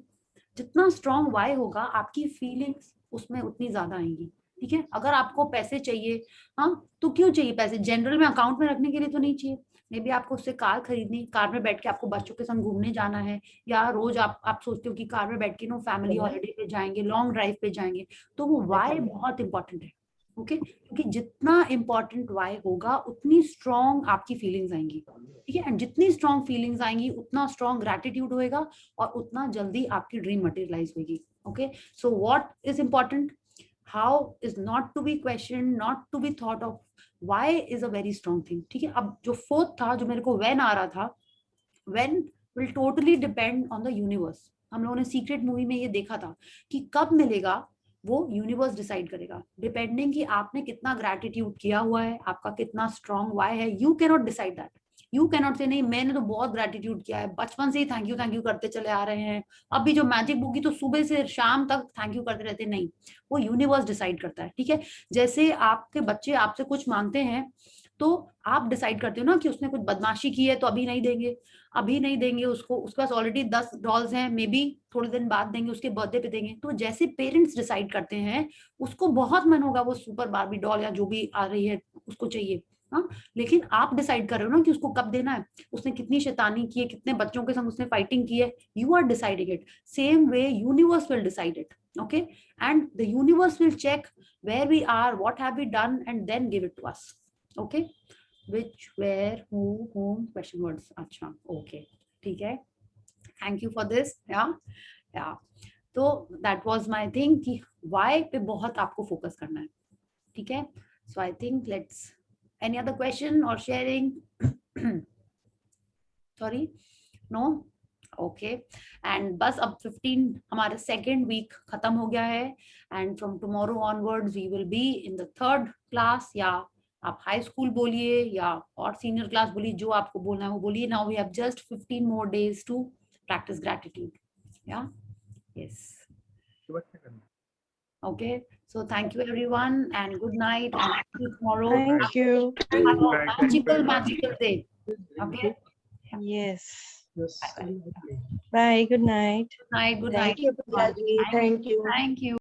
जितना स्ट्रॉन्ग वाई होगा आपकी फीलिंग्स उसमें उतनी ज्यादा आएंगी। ठीक है, अगर आपको पैसे चाहिए, हाँ, तो क्यों चाहिए पैसे? जनरल में अकाउंट में रखने के लिए तो नहीं चाहिए। मे बी आपको उससे कार खरीदनी, कार में बैठ के आपको बच्चों के संग घूमने जाना है, या रोज आप सोचते हो कि कार में बैठ के नो फैमिली हॉलिडे पे जाएंगे, लॉन्ग ड्राइव पे जाएंगे, तो वो वाई बहुत इंपॉर्टेंट है। ओके, क्योंकि जितना इंपॉर्टेंट वाई होगा उतनी स्ट्रॉन्ग आपकी फीलिंग्स आएंगी। ठीक है, एंड जितनी स्ट्रॉन्ग फीलिंग्स आएंगी उतना स्ट्रॉन्ग ग्रेटिट्यूड होएगा और उतना जल्दी आपकी ड्रीम मटेरियलाइज होगी। Okay, so what is important? How is not to be questioned, not to be thought of. Why is a very strong thing. ठीक है, अब जो फोर्थ था, जो मेरे को when आ रहा था, when will totally depend on the universe. हम लोगों ने सीक्रेट मूवी में ये देखा था कि कब मिलेगा वो यूनिवर्स डिसाइड करेगा, डिपेंडिंग कि आपने कितना ग्रेटिट्यूड किया हुआ है, आपका कितना स्ट्रॉन्ग वाई है। You can not decide that. You cannot say नहीं मैंने तो बहुत ग्रेटिट्यूड किया है, बचपन से ही थैंक यू करते चले आ रहे हैं, अभी जो मैजिक बुक की तो सुबह से शाम तक थैंक यू करते रहते। नहीं, वो यूनिवर्स डिसाइड करता है। ठीक है, जैसे आपके बच्चे आपसे कुछ मांगते हैं तो आप डिसाइड करते हो ना कि उसने कुछ बदमाशी की है तो अभी नहीं देंगे, अभी नहीं देंगे उसको, उसके पास ऑलरेडी 10 डॉल्स हैं, मे बी थोड़े दिन बाद देंगे, उसके बर्थडे पे देंगे। तो जैसे पेरेंट्स डिसाइड करते हैं, उसको बहुत मन होगा वो सुपर बार्बी डॉल या जो भी आ रही है उसको चाहिए, हाँ, लेकिन आप डिसाइड कर रहे हो ना कि उसको कब देना है, उसने कितनी शैतानी की है, कितने बच्चों के संग उसने फाइटिंग की है। You are deciding it. Same way universe will decide it. Okay, and the universe will check where we are, what have we done, and then give it to us. Okay, which, where, who, whom, question words. अच्छा, okay, ठीक है, thank you for this. yeah, तो that was my thing कि why पे बहुत आपको focus करना है। ठीक है, so I think let's, any other question or sharing? Sorry, no? Okay, and बस अब 15 हमारा सेकेंड वीक खत्म हो गया है, and from tomorrow onwards we will be in the third class, या आप हाई स्कूल बोलिए या और सीनियर क्लास बोलिए, जो आपको बोलना है वो बोलिए। Now we have just 15 more days to practice gratitude. Yeah, yes, okay, so thank you everyone and good night, and see you tomorrow. Thank you. Have a magical day. Okay, Yes. Yes. Bye. Good night. good night. Thank you, Priyaji. Thank you. Thank you.